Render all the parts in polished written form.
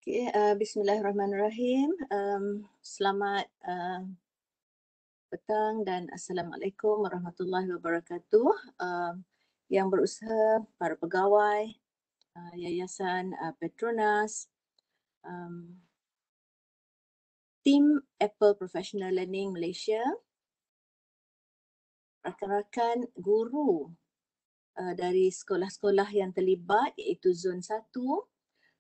Okay, Bismillahirrahmanirrahim. Selamat petang dan Assalamualaikum warahmatullahi wabarakatuh. Yang berusaha, para pegawai, Yayasan Petronas, tim Apple Professional Learning Malaysia, rakan-rakan guru dari sekolah-sekolah yang terlibat iaitu Zon 1,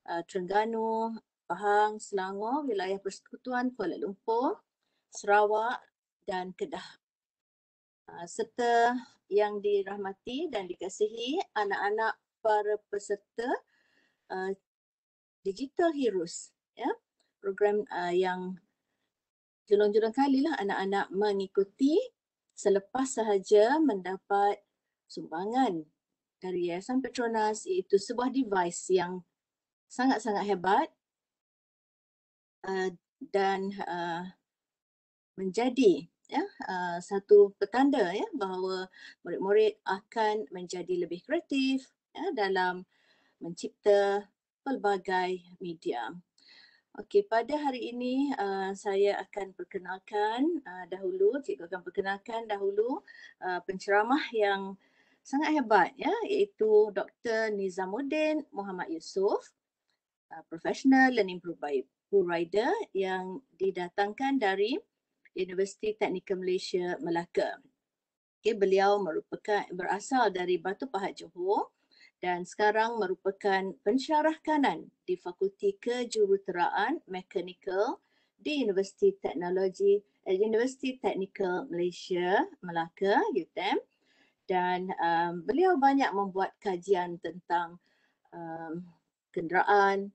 Terengganu, Pahang, Selangor, Wilayah Persekutuan Kuala Lumpur, Sarawak dan Kedah. Serta yang dirahmati dan dikasihi anak-anak para peserta Digital Heroes, ya, program yang julung-julung kalilah anak-anak mengikuti selepas sahaja mendapat sumbangan dari Yayasan Petronas, iaitu sebuah device yang sangat-sangat hebat dan menjadi satu petanda bahawa murid-murid akan menjadi lebih kreatif dalam mencipta pelbagai media. Okey, pada hari ini saya akan perkenalkan dahulu, cikgu akan perkenalkan dahulu penceramah yang sangat hebat, iaitu Dr. Nizamuddin Muhammad Yusof, Professional Learning Provider yang didatangkan dari Universiti Teknikal Malaysia Melaka. Okay, beliau berasal dari Batu Pahat Johor dan sekarang merupakan pensyarah kanan di Fakulti Kejuruteraan Mekanikal di Universiti Teknikal Malaysia Melaka, UTM, dan beliau banyak membuat kajian tentang kenderaan,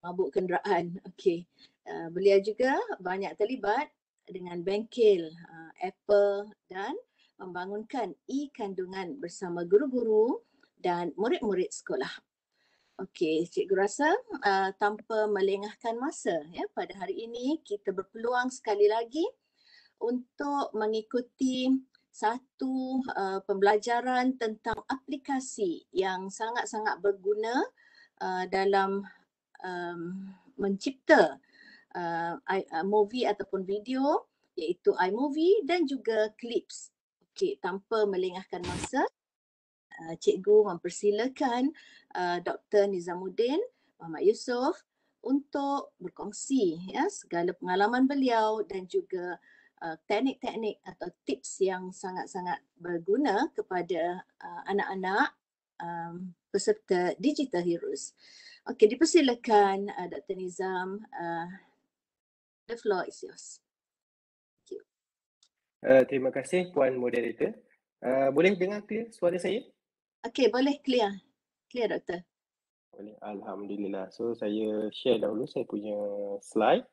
mabuk kenderaan. Okey. Beliau juga banyak terlibat dengan bengkel Apple dan membangunkan e-kandungan bersama guru-guru dan murid-murid sekolah. Okey, cikgu rasa tanpa melengahkan masa, pada hari ini kita berpeluang sekali lagi untuk mengikuti satu pembelajaran tentang aplikasi yang sangat-sangat berguna dalam mencipta movie ataupun video, iaitu iMovie dan juga Clips. Okey, tanpa melengahkan masa, cikgu mempersilakan Dr. Nizamuddin Muhammad Yusof untuk berkongsi segala pengalaman beliau dan juga teknik-teknik atau tips yang sangat-sangat berguna kepada anak-anak peserta Digital Heroes. Okey, dipersilakan Dr. Nizam. The floor is yours. Thank you. Terima kasih Puan Moderator. Boleh dengar clear suara saya? Okey, boleh clear. Clear, Doktor. Boleh. Alhamdulillah. So saya share dahulu saya punya slide.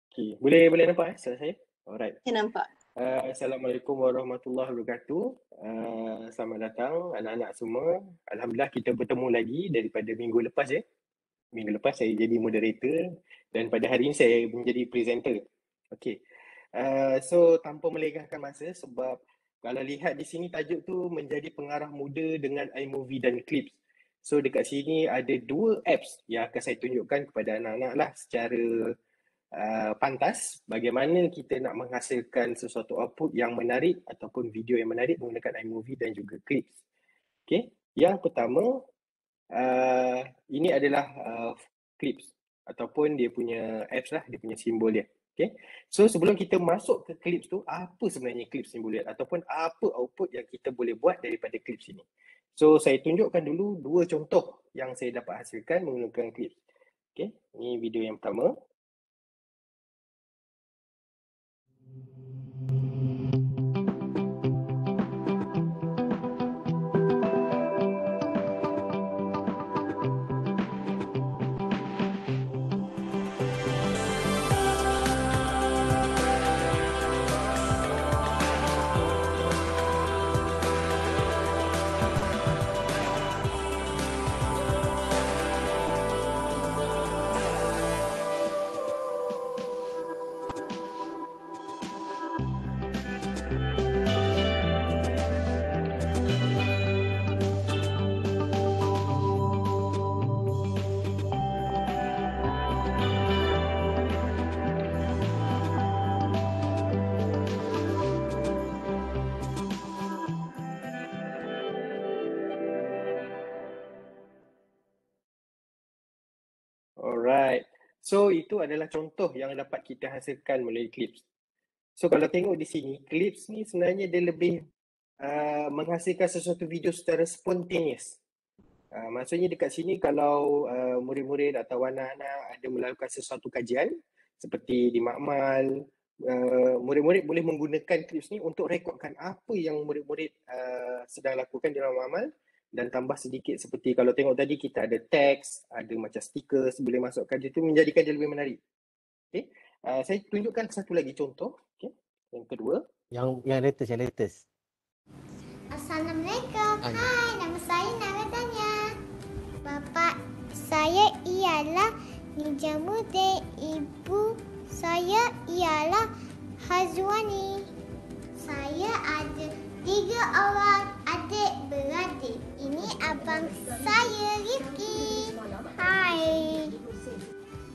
Okay. Boleh nampak suara saya? Alright. Saya nampak. Assalamualaikum warahmatullahi wabarakatuh. Selamat datang anak-anak semua. Alhamdulillah kita bertemu lagi daripada minggu lepas Minggu lepas saya jadi moderator dan pada hari ini saya menjadi presenter. Okey. So tanpa melengahkan masa, sebab kalau lihat di sini tajuk tu menjadi pengarah muda dengan iMovie dan Clips. So dekat sini ada dua apps yang akan saya tunjukkan kepada anak-anak lah secara pantas bagaimana kita nak menghasilkan sesuatu output yang menarik ataupun video yang menarik menggunakan iMovie dan juga Clips. Okey. Yang pertama, ini adalah Clips ataupun dia punya apps lah, dia punya simbol dia. Okay. So sebelum kita masuk ke Clips tu, apa sebenarnya Clips ni boleh ataupun apa output yang kita boleh buat daripada Clips ini. So saya tunjukkan dulu dua contoh yang saya dapat hasilkan menggunakan Clips. Okay. Ini video yang pertama. Alright. So itu adalah contoh yang dapat kita hasilkan melalui Clips. So kalau tengok di sini, Clips ni sebenarnya dia lebih menghasilkan sesuatu video secara spontaneous. Maksudnya dekat sini kalau murid-murid atau anak-anak ada melakukan sesuatu kajian seperti di makmal, murid-murid boleh menggunakan Clips ni untuk rekodkan apa yang murid-murid sedang lakukan dalam makmal, dan tambah sedikit seperti kalau tengok tadi kita ada teks, ada macam stiker boleh masukkan, itu menjadikan dia lebih menarik. Okay. Saya tunjukkan satu lagi contoh. Okay. Yang kedua. Yang latest. Assalamualaikum. Hai, nama saya Naradanya. Bapa saya ialah Nijamuddin. Ibu saya ialah Hazwani. Saya ada 3 orang adik-beradik. Ini abang saya, Rifki. Hai.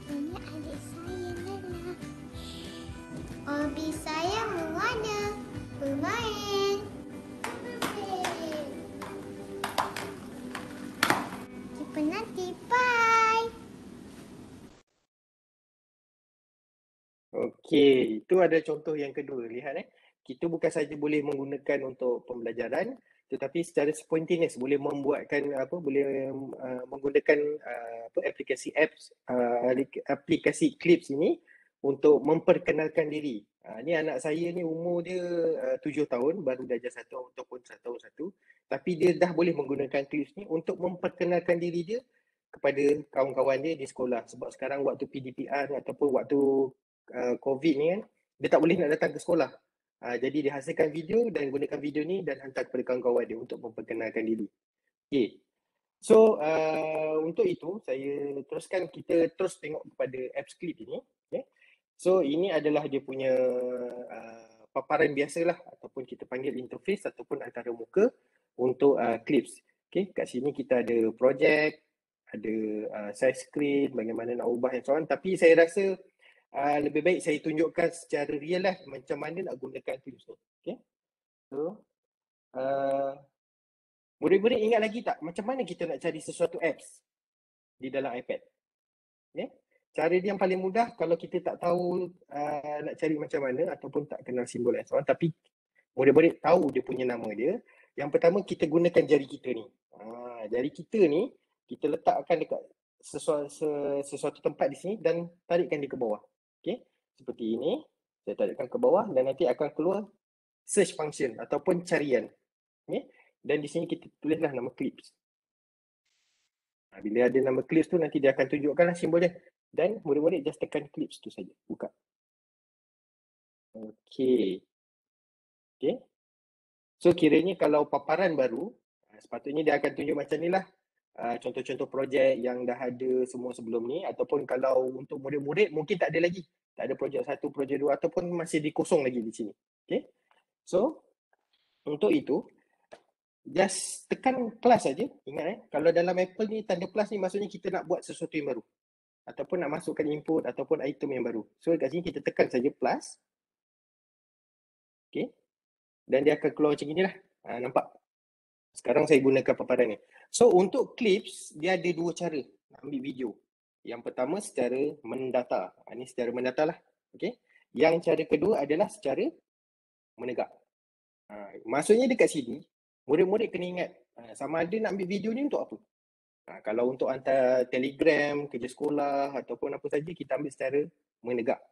Ini adik saya, Nala. Hobi saya mewarna, bermain. Jumpa nanti. Bye. Okey, itu ada contoh yang kedua. Lihat kita bukan saja boleh menggunakan untuk pembelajaran, tetapi secara spontaneous boleh membuatkan boleh menggunakan aplikasi apps, aplikasi Clips ini untuk memperkenalkan diri. Ni anak saya ni umur dia 7 tahun, baru darjah 1 ataupun 1 tahun 1, tapi dia dah boleh menggunakan Clips ni untuk memperkenalkan diri dia kepada kawan-kawan dia di sekolah. Sebab sekarang waktu PDPR ataupun waktu COVID ni kan, dia tak boleh nak datang ke sekolah. Jadi dia hasilkan video dan gunakan video ni dan hantar kepada kawan-kawan dia untuk memperkenalkan diri. Okay. So untuk itu saya teruskan, kita terus tengok kepada apps Clip ini. Okay. So ini adalah dia punya paparan biasalah ataupun kita panggil interface ataupun antara muka untuk Clips. Okay. Kat sini kita ada projek, ada size screen, bagaimana nak ubah dan so on. Tapi saya rasa lebih baik saya tunjukkan secara real lah macam mana nak gunakan Clips ni. Okay. So, murid-murid ingat lagi tak macam mana kita nak cari sesuatu apps di dalam iPad? Okay. Cara dia yang paling mudah kalau kita tak tahu nak cari macam mana ataupun tak kenal simbol and so on, tapi murid-murid tahu dia punya nama dia. Yang pertama kita gunakan jari kita ni. Jari kita ni kita letakkan dekat sesuatu tempat di sini dan tarikkan dia ke bawah. Okay. Seperti ini, saya tarikkan ke bawah dan nanti akan keluar search function ataupun carian. Okay. Dan di sini kita tulislah nama Clips. Bila ada nama Clips tu nanti dia akan tunjukkanlah simbol dia. Dan murid-murid just tekan Clips tu saja, buka. Okay. Okay. So kiranya kalau paparan baru, sepatutnya dia akan tunjuk macam ni lah. Contoh-contoh projek yang dah ada semua sebelum ni, ataupun kalau untuk murid-murid mungkin tak ada lagi. Tak ada projek 1, projek 2 ataupun masih dikosong lagi di sini. Okay. So untuk itu just tekan plus saja. Ingat kalau dalam Apple ni tanda plus ni maksudnya kita nak buat sesuatu yang baru ataupun nak masukkan input ataupun item yang baru. So kat sini kita tekan saja plus. Okay. Dan dia akan keluar macam inilah. Nampak? Sekarang saya gunakan paparan ni. So untuk Clips, dia ada 2 cara nak ambil video. Yang pertama secara mendata. Ini secara mendata lah. Okay. Yang cara kedua adalah secara menegak. Maksudnya dekat sini, murid-murid kena ingat sama ada nak ambil video ni untuk apa. Kalau untuk hantar telegram, kerja sekolah ataupun apa saja, kita ambil secara menegak.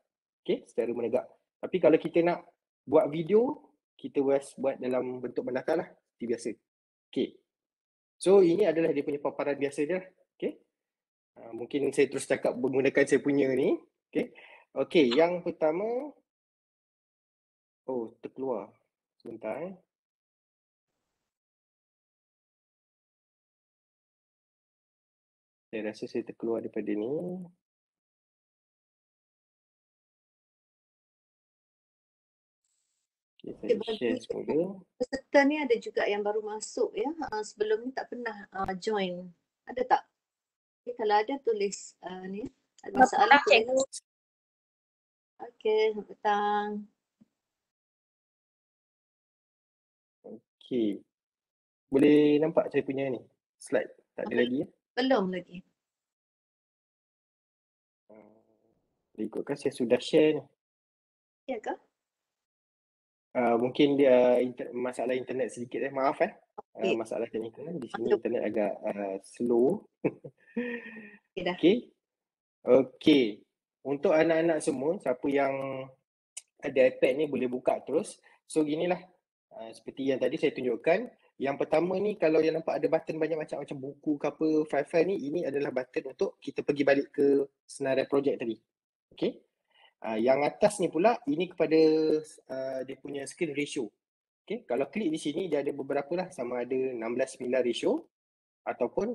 Okay, secara menegak. Tapi kalau kita nak buat video, kita buat dalam bentuk mendata lah, seperti biasa. Okay. So ini adalah dia punya paparan biasa dia. Okay. Mungkin saya terus cakap menggunakan saya punya ni. Okay. Okay, yang pertama. Oh, terkeluar. Sebentar Saya rasa saya terkeluar daripada ni. Okay, saya share semula. Peserta ni ada juga yang baru masuk ya. Sebelum ni tak pernah join. Ada tak? Okay, kalau ada tulis ni. Ada masalah tulis. Okay, selamat petang. Okay. Boleh nampak saya punya ni slide? Tak ada lagi ya? Belum lagi. Ikutkan saya sudah share ni. Ya ke? Mungkin dia masalah internet sedikit maaf Okey. masalah internet di sini Masuk. internet agak slow. Okey dah. Okey. Untuk anak-anak semua, siapa yang ada iPad ni boleh buka terus. So ginilah, seperti yang tadi saya tunjukkan. Yang pertama ni kalau yang nampak ada button banyak macam buku ke apa, file-file ni, ini adalah button untuk kita pergi balik ke senarai projek tadi. Okey. Yang atas ni pula, ini kepada dia punya screen ratio. Okay, kalau klik di sini dia ada beberapa lah, sama ada 16:9 ratio ataupun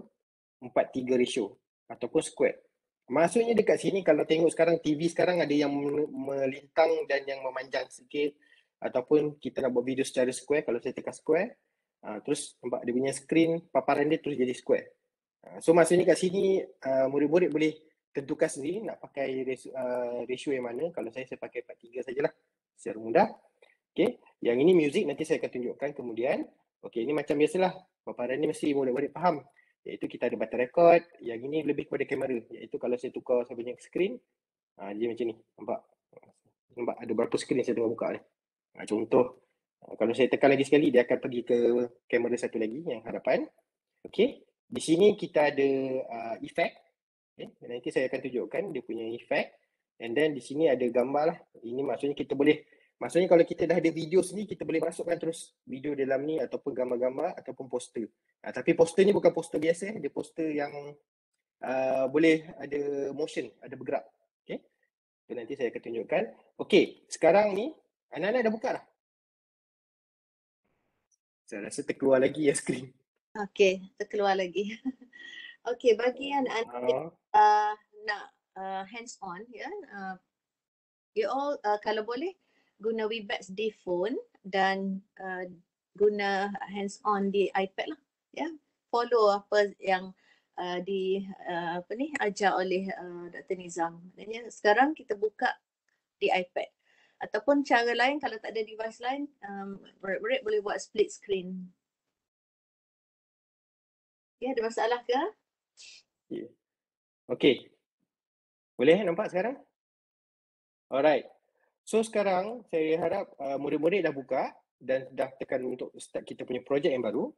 4:3 ratio ataupun square. Maksudnya dekat sini kalau tengok sekarang TV sekarang ada yang melintang dan yang memanjang sikit, ataupun kita nak buat video secara square, kalau saya tekan square, terus nampak dia punya screen paparan dia terus jadi square. So maksudnya kat sini murid-murid boleh tentukan sendiri nak pakai ratio yang mana. Kalau saya pakai 4:3 sajalah secara mudah. Okay, yang ini music nanti saya akan tunjukkan kemudian. Okay, ini macam biasalah, paparan ni mesti murid-murid faham. Iaitu kita ada button record, yang ini lebih kepada kamera. Iaitu kalau saya tukar saya punya screen, dia macam ni, nampak? Nampak ada berapa screen saya tengah buka ni. Contoh, kalau saya tekan lagi sekali, dia akan pergi ke kamera satu lagi yang hadapan. Okay, di sini kita ada effect. Okay, nanti saya akan tunjukkan dia punya effect. And then di sini ada gambar lah. Ini maksudnya kita boleh, maksudnya kalau kita dah ada video sendiri, kita boleh masukkan terus video dalam ni ataupun gambar-gambar ataupun poster. Tapi poster ni bukan poster biasa, dia poster yang boleh ada motion, ada bergerak. Okay, so, nanti saya akan tunjukkan. Okay, sekarang ni anak-anak dah buka dah. Saya rasa terkeluar lagi ya skrin. Okey, terkeluar lagi. Okey, bagi anak-anak nak hands on ya, you all kalau boleh guna Webex di phone dan guna hands on di iPad lah ya. Follow apa yang ajar oleh Dr. Nizam. Maknanya sekarang kita buka di iPad. Ataupun cara lain kalau tak ada device lain, murid-murid boleh buat split screen. Ya, ada masalah ke? Yeah. Okay. Boleh nampak sekarang? Alright. So sekarang saya harap murid-murid dah buka dan dah tekan untuk start kita punya projek yang baru.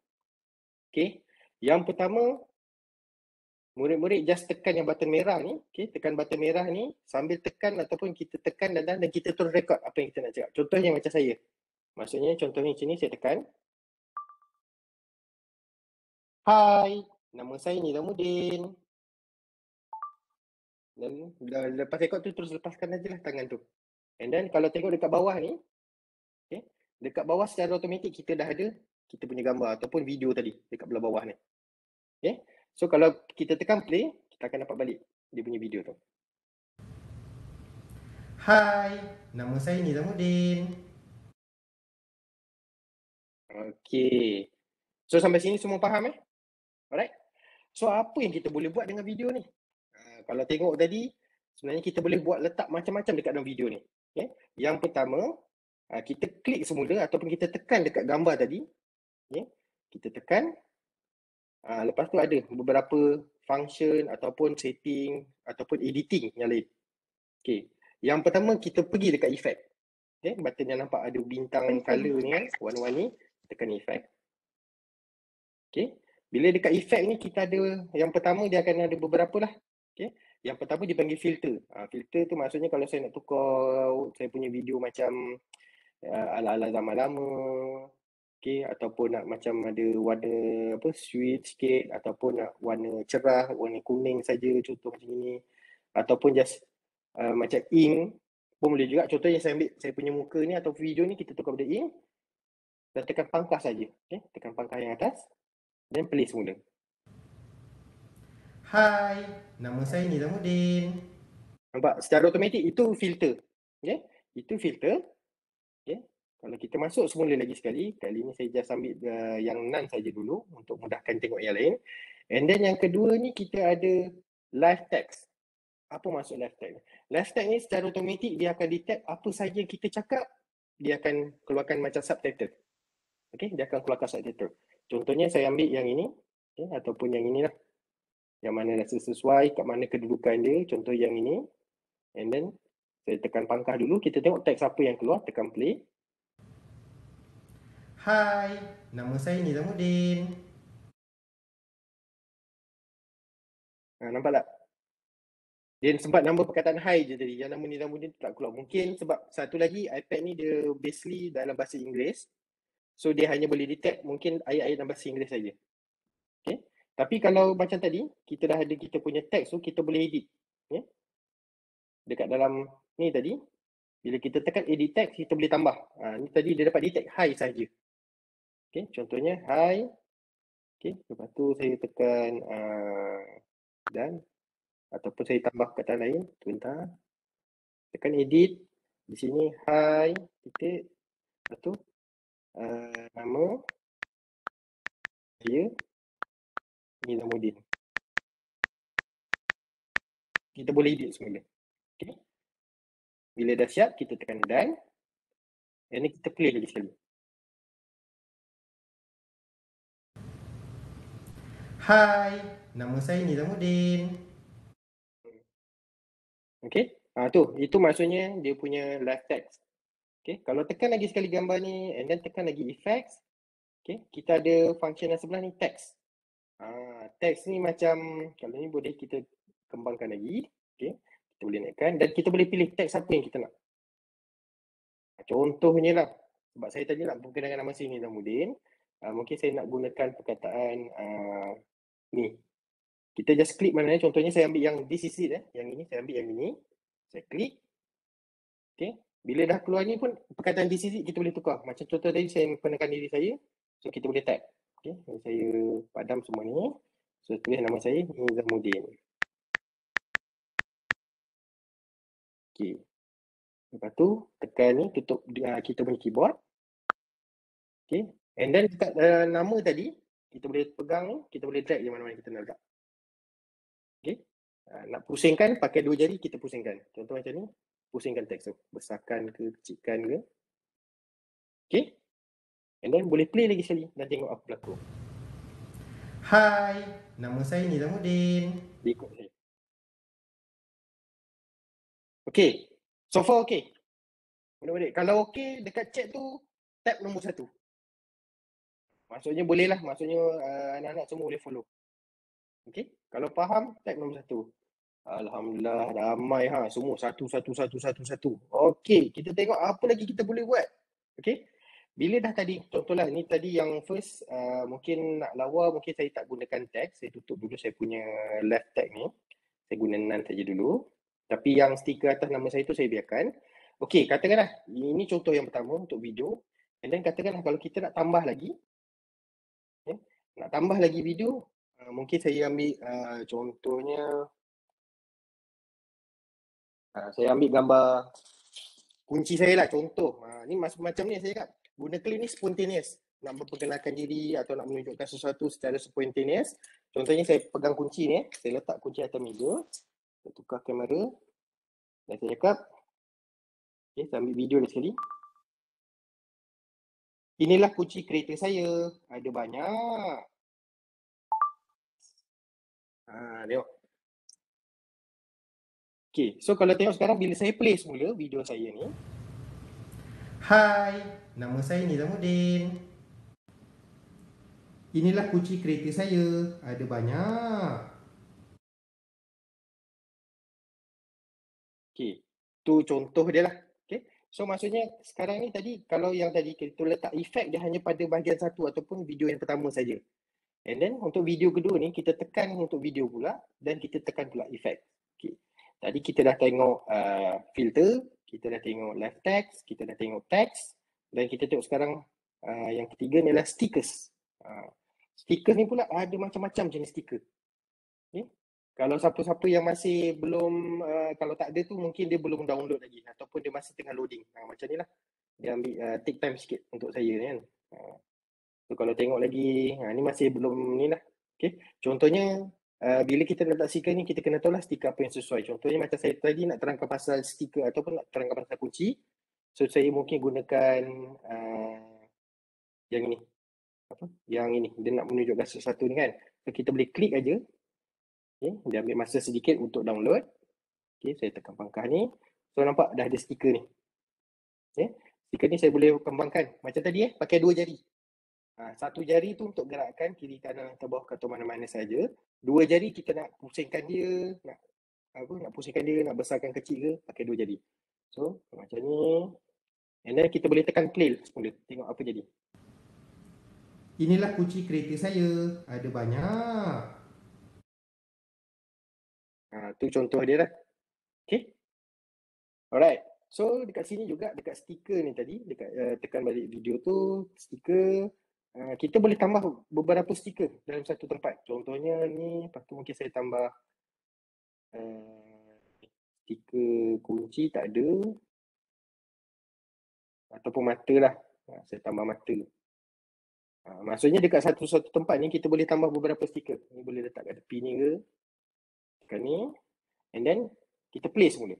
Okay. Yang pertama, murid-murid just tekan yang button merah ni. Okay. Tekan button merah ni sambil tekan ataupun kita tekan dan kita terus record apa yang kita nak cakap. Contohnya macam saya. Maksudnya contohnya sini saya tekan. Hai, nama saya Nizamuddin. Dan lepas record tu terus lepaskan aja lah tangan tu. And then kalau tengok dekat bawah ni, okay, dekat bawah secara automatik kita dah ada kita punya gambar ataupun video tadi dekat belah bawah ni. Okay, so kalau kita tekan play, kita akan dapat balik dia punya video tu. Hai, nama saya Nizamuddin. Okay, so sampai sini semua faham Alright. So apa yang kita boleh buat dengan video ni? Kalau tengok tadi, sebenarnya kita boleh buat letak macam-macam dekat dalam video ni. Okay. Yang pertama, kita klik semula ataupun kita tekan dekat gambar tadi. Okay. Kita tekan. Lepas tu ada beberapa function ataupun setting ataupun editing yang lain. Okay. Yang pertama, kita pergi dekat effect. Okay. Button yang nampak ada bintang color ni warna-warni. Tekan effect. Okay. Bila dekat effect ni kita ada, yang pertama dia akan ada beberapa lah. Okay. Yang pertama dipanggil filter. Filter tu maksudnya kalau saya nak tukar saya punya video macam ala-ala zaman lama. Okay. Ataupun nak macam ada warna sweet sikit. Ataupun nak warna cerah, warna kuning saja contoh macam ni. Ataupun just macam ink pun boleh juga. Contohnya saya ambil saya punya muka ni atau video ni kita tukar pada ink. Dan tekan pangkas saja. Okay. Tekan pangkas yang atas. Dan play semula. Hai, nama saya Nizamuddin. Nampak? Secara automatik itu filter. Okay? Itu filter. Okay? Kalau kita masuk semula lagi sekali, kali ni saya just ambil yang none saja dulu untuk mudahkan tengok yang lain. And then yang kedua ni kita ada live text. Apa maksud live text? Live text ni secara automatik dia akan detect apa saja kita cakap, dia akan keluarkan macam subtitle. Okay? Dia akan keluarkan subtitle. Contohnya saya ambil yang ini, okay, ataupun yang inilah. Yang mana rasa sesuai, kat mana kedudukan dia, contoh yang ini. And then saya tekan pangkah dulu, kita tengok teks apa yang keluar, tekan play. Hai, nama saya Nizamuddin. Nampak tak? Dia sempat nama perkataan hi je tadi. Yang nama Nizamuddin tak keluar. Mungkin sebab satu lagi iPad ni dia basically dalam bahasa Inggeris. So dia hanya boleh detect mungkin ayat-ayat dalam bahasa Inggeris saja. Okay. Tapi kalau macam tadi, kita dah ada kita punya teks tu, kita boleh edit. Okay. Dekat dalam ni tadi, bila kita tekan edit text, kita boleh tambah. Ni tadi dia dapat detect hi saja. Okay. Contohnya hi. Okay. Lepas tu saya tekan dan ataupun saya tambah perkataan lain. Sebentar. Tekan edit. Di sini hi titik. Lepas tu nama saya Nizamuddin. Kita boleh edit semula. Okay. Bila dah siap, kita tekan done. Dan ni kita play lagi sekali. Hai, nama saya Nizamuddin. Okay. Itu maksudnya dia punya live text. Okay. Kalau tekan lagi sekali gambar ni and then tekan lagi effects. Okay. Kita ada function yang sebelah ni text. Text ni macam, kalau ni boleh kita kembangkan lagi. Okay. Kita boleh naikkan dan kita boleh pilih text apa yang kita nak. Contohnya lah, sebab saya tadi nak perkenalkan nama saya Nizamuddin. Mungkin saya nak gunakan perkataan ni. Kita just klik mana ni, contohnya saya ambil yang this is it yang ini, saya ambil yang ini. Saya klik. Okay. Bila dah keluar ni pun perkataan this is it kita boleh tukar. Macam contoh tadi saya perkenalkan diri saya. So kita boleh tag. Okay. Saya padam semua ni. So tulis nama saya Nizamuddin. Okay. Lepas tu tekan ni tutup kita punya keyboard. Okay. And then dekat nama tadi kita boleh pegang ni, kita boleh drag di mana-mana kita nak letak. Okay. Nak pusingkan pakai dua jari kita pusingkan. Contoh macam ni, pusingkan teks tu. Besarkan ke, kecilkan ke. Okay. And then boleh play lagi sekali dan tengok apa berlaku. Hai, nama saya Nizamuddin. Ikut saya. Okay. So far okay. Mudah-mudahan. Kalau okay, dekat chat tu, tab nombor 1. Maksudnya boleh lah. Maksudnya anak-anak semua boleh follow. Okay. Kalau faham, tab nombor 1. Alhamdulillah, ramai semua. Satu. Okay, kita tengok apa lagi kita boleh buat. Okay. Bila dah tadi, contohlah ni tadi yang first, mungkin nak lawa, mungkin saya tak gunakan tag. Saya tutup dulu saya punya left tag ni. Saya guna none saja dulu. Tapi yang stiker atas nama saya tu saya biarkan. Okay, katakanlah ini contoh yang pertama untuk video. And then katakanlah kalau kita nak tambah lagi. Nak tambah lagi video, mungkin saya ambil contohnya. Saya ambil gambar kunci saya lah, contoh. Ni macam ni saya cakap. Guna klik ni spontaneous. Nak memperkenalkan diri atau nak menunjukkan sesuatu secara spontaneous. Contohnya saya pegang kunci ni. Saya letak kunci atas meja. Saya tukar kamera. Dan saya cakap. Okay, saya ambil video lagi sekali. Inilah kunci kereta saya. Ada banyak. Tengok. Okay, so kalau tengok sekarang bila saya play semula video saya ni. Hai, nama saya Nizamuddin. Inilah kunci kereta saya. Ada banyak. Okay, tu contoh dia lah. Okay, so maksudnya sekarang ni tadi, kalau yang tadi kita letak efek dia hanya pada bahagian satu ataupun video yang pertama saja. And then untuk video kedua ni, kita tekan untuk video pula dan kita tekan pula efek. Okay. Tadi kita dah tengok filter, kita dah tengok live text, kita dah tengok text dan kita tengok sekarang yang ketiga ni adalah stickers. Stickers ni pula ada macam-macam jenis stiker. Okay. Kalau siapa-siapa yang masih belum, kalau tak ada tu mungkin dia belum download lagi ataupun dia masih tengah loading. Macam ni lah. Dia ambil take time sikit untuk saya ni kan. So kalau tengok lagi, ni masih belum ni lah. Okay. Contohnya, bila kita letak stiker ni, kita kena tahu lah stiker apa yang sesuai. Contohnya macam saya tadi nak terangkan pasal stiker ataupun nak terangkan pasal kunci. So saya mungkin gunakan yang ini. Yang ini. Dia nak menunjukkan sesuatu ni kan. So kita boleh klik aja. Okay. Dia ambil masa sedikit untuk download. Okay, saya tekan pangkah ni. So nampak dah ada stiker ni. Okay. Stiker ni saya boleh kembangkan. Macam tadi pakai 2 jari. Satu jari tu untuk gerakkan kiri kanan atau bawah atau mana-mana saja. 2 jari kita nak pusingkan dia, nak pusingkan dia, nak besarkan kecil ke, pakai 2 jari. So macam ni. And then kita boleh tekan play semula. Tengok apa jadi. Inilah kunci kereta saya. Ada banyak. Tu contoh dia lah. Okay. Alright. So dekat sini juga, dekat stiker ni tadi, dekat tekan balik video tu, stiker, kita boleh tambah beberapa stiker dalam satu tempat. Contohnya ni, lepas tu mungkin saya tambah stiker kunci tak ada. Ataupun mata lah. Saya tambah mata. Maksudnya dekat satu tempat ni kita boleh tambah beberapa stiker. Ni boleh letak kat tepi ni ke. Tekan ni. And then kita play semula.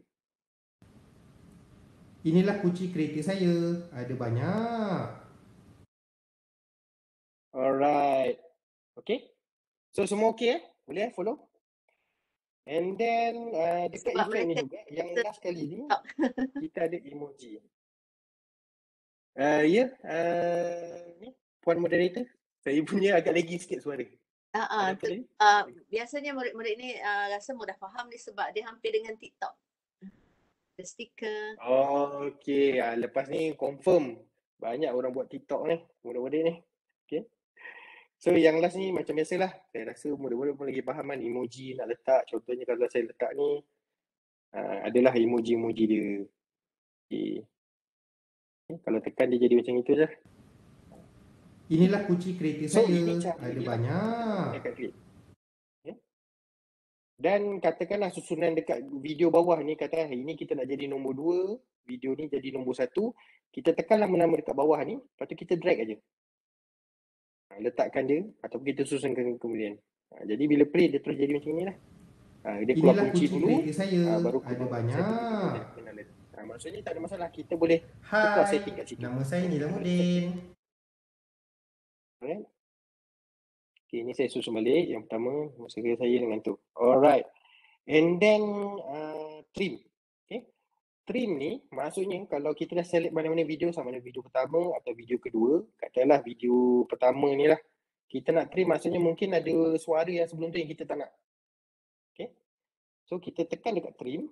Inilah kunci kereta saya. Ada banyak. Alright. Okay. So semua okay Boleh follow? And then dekat Sebab effect ni mereka juga, yang kita- last kali ni, Tak. kita ada emoji. Ni puan moderator, saya punya agak lagi sikit suara. Ada apa tadi? Biasanya murid-murid ni rasa mudah faham ni sebab dia hampir dengan TikTok. Ada stiker. Okay, lepas ni confirm banyak orang buat TikTok ni, murid-murid ni. Okay. So yang last ni macam biasalah, saya rasa murid-murid pun lagi faham kan emoji nak letak. Contohnya kalau saya letak ni, adalah emoji-emoji dia. Okay. Kalau tekan dia jadi macam itu je. Inilah kunci kereta So saya. ini cara Ada dia lah. banyak. Tekan klik. Okay. Dan katakanlah susunan dekat video bawah ni, katakan ini kita nak jadi nombor 2, video ni jadi nombor 1, kita tekanlah nama dekat bawah ni, lepas tu kita drag aja. Letakkan dia ataupun kita susunkan kemudian. Jadi bila play dia terus jadi macam ni lah. Dia keluar Inilah kunci kunci dulu, kereta saya. baru Ada keluar banyak. setting. Maksudnya tak ada masalah, kita boleh tukar Hai, setting kat situ. nama saya Nizamuddin. Alright. Okay, ni saya susun balik. Yang pertama, masa saya dengan tu. Alright. And then trim. Okay. Trim ni maksudnya kalau kita dah select mana-mana video, sama ada video pertama atau video kedua, katakanlah video pertama ni lah, kita nak trim maksudnya mungkin ada suara yang sebelum tu yang kita tak nak. Okay. So kita tekan dekat trim.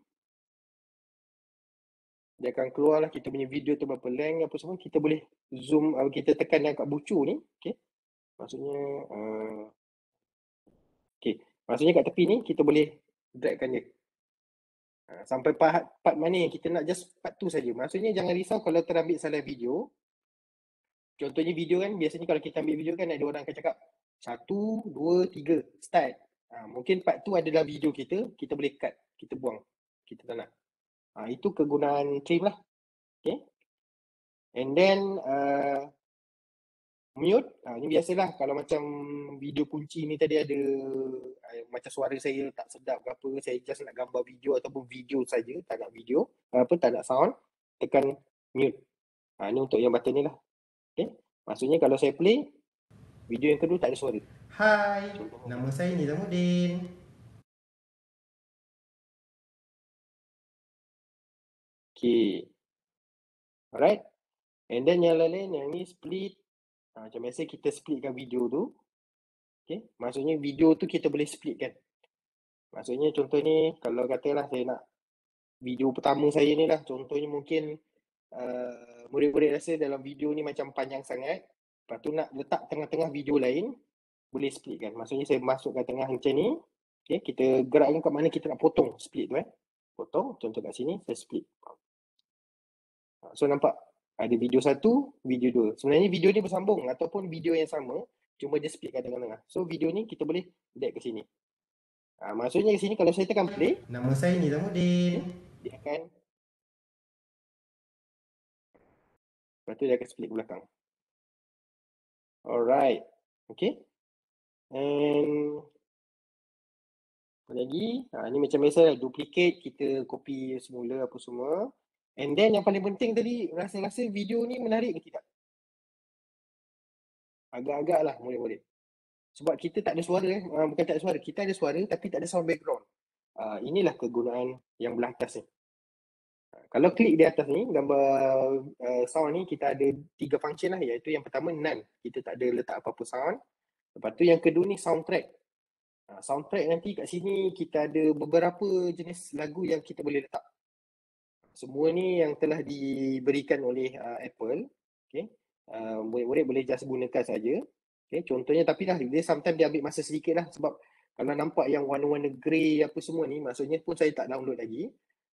Dia akan keluar lah kita punya video tu berapa length apa semua. Kita boleh zoom, kita tekan yang kat bucu ni. Okay. Maksudnya okay. Maksudnya kat tepi ni kita boleh dragkan dia. Sampai part mana yang kita nak, just part tu saja. Maksudnya jangan risau kalau terambil salah video. Contohnya video kan, biasanya kalau kita ambil video kan ada orang akan cakap 1, 2, 3, start. Mungkin part tu adalah video kita boleh cut, kita buang. Kita tak nak. Itu kegunaan trim lah. Okay. And then mute, ni biasalah kalau macam video kunci ni tadi ada macam suara saya tak sedap ke apa, saya just nak gambar video ataupun video saja, tak nak video, tak nak sound, tekan mute. Ni untuk yang button ni lah. Okay. Maksudnya kalau saya play, video yang kedua tak ada suara. Hai, nama saya Nizamuddin. Okay. Alright. And then yang lain, yang ni split. Macam biasa kita splitkan video tu. Okay. Maksudnya video tu kita boleh split kan. Maksudnya contoh ni, kalau katalah saya nak video pertama saya ni lah. Contohnya mungkin murid-murid rasa dalam video ni macam panjang sangat. Lepas tu nak letak tengah-tengah video lain, boleh split kan. Maksudnya saya masuk kat tengah macam ni. Okay. Kita gerakkan kat mana kita nak potong split tu Potong, contoh kat sini, saya split. So nampak? Ada video 1, video 2. Sebenarnya video ni bersambung ataupun video yang sama, cuma dia split kat tengah-tengah. So video ni kita boleh drag ke sini. Maksudnya ke sini kalau saya tekan play, Nama saya Nizamuddin. dia akan lepas tu dia akan split ke belakang. Alright. Okay. And apa lagi? Ni macam biasa duplicate, kita copy semula apa semua. And then yang paling penting tadi, rasa-rasa video ni menarik ke tidak? Agak-agak lah murid-murid. Sebab kita tak ada suara bukan tak ada suara, kita ada suara tapi tak ada sound background. Inilah kegunaan yang belah atas ni. Kalau klik di atas ni, gambar sound ni, kita ada 3 function lah, iaitu yang pertama none. Kita tak ada letak apa-apa sound. Lepas tu yang kedua ni soundtrack. Soundtrack nanti kat sini kita ada beberapa jenis lagu yang kita boleh letak. Semua ni yang telah diberikan oleh Apple. Okay. Murid-murid boleh just gunakan saja. Okay. Contohnya, tapi lah dia sometimes dia ambil masa sedikit lah, sebab kalau nampak yang warna-warna grey apa semua ni, maksudnya pun saya tak download lagi.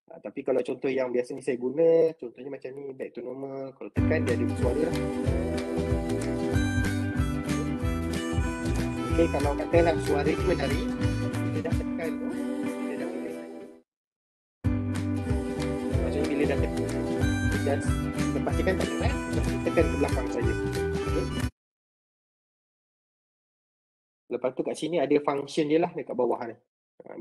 Tapi kalau contoh yang biasa ni saya guna, contohnya macam ni, back to normal, kalau tekan dia ada suara lah. Okay, kalau katalah suara tu menarik, kita dah tekan tu, dia dah boleh. Maksudnya bila dah tekan, just pastikan tak kena, tekan ke belakang saja. Okay. Lepas tu kat sini ada function dia lah dekat bawah ni.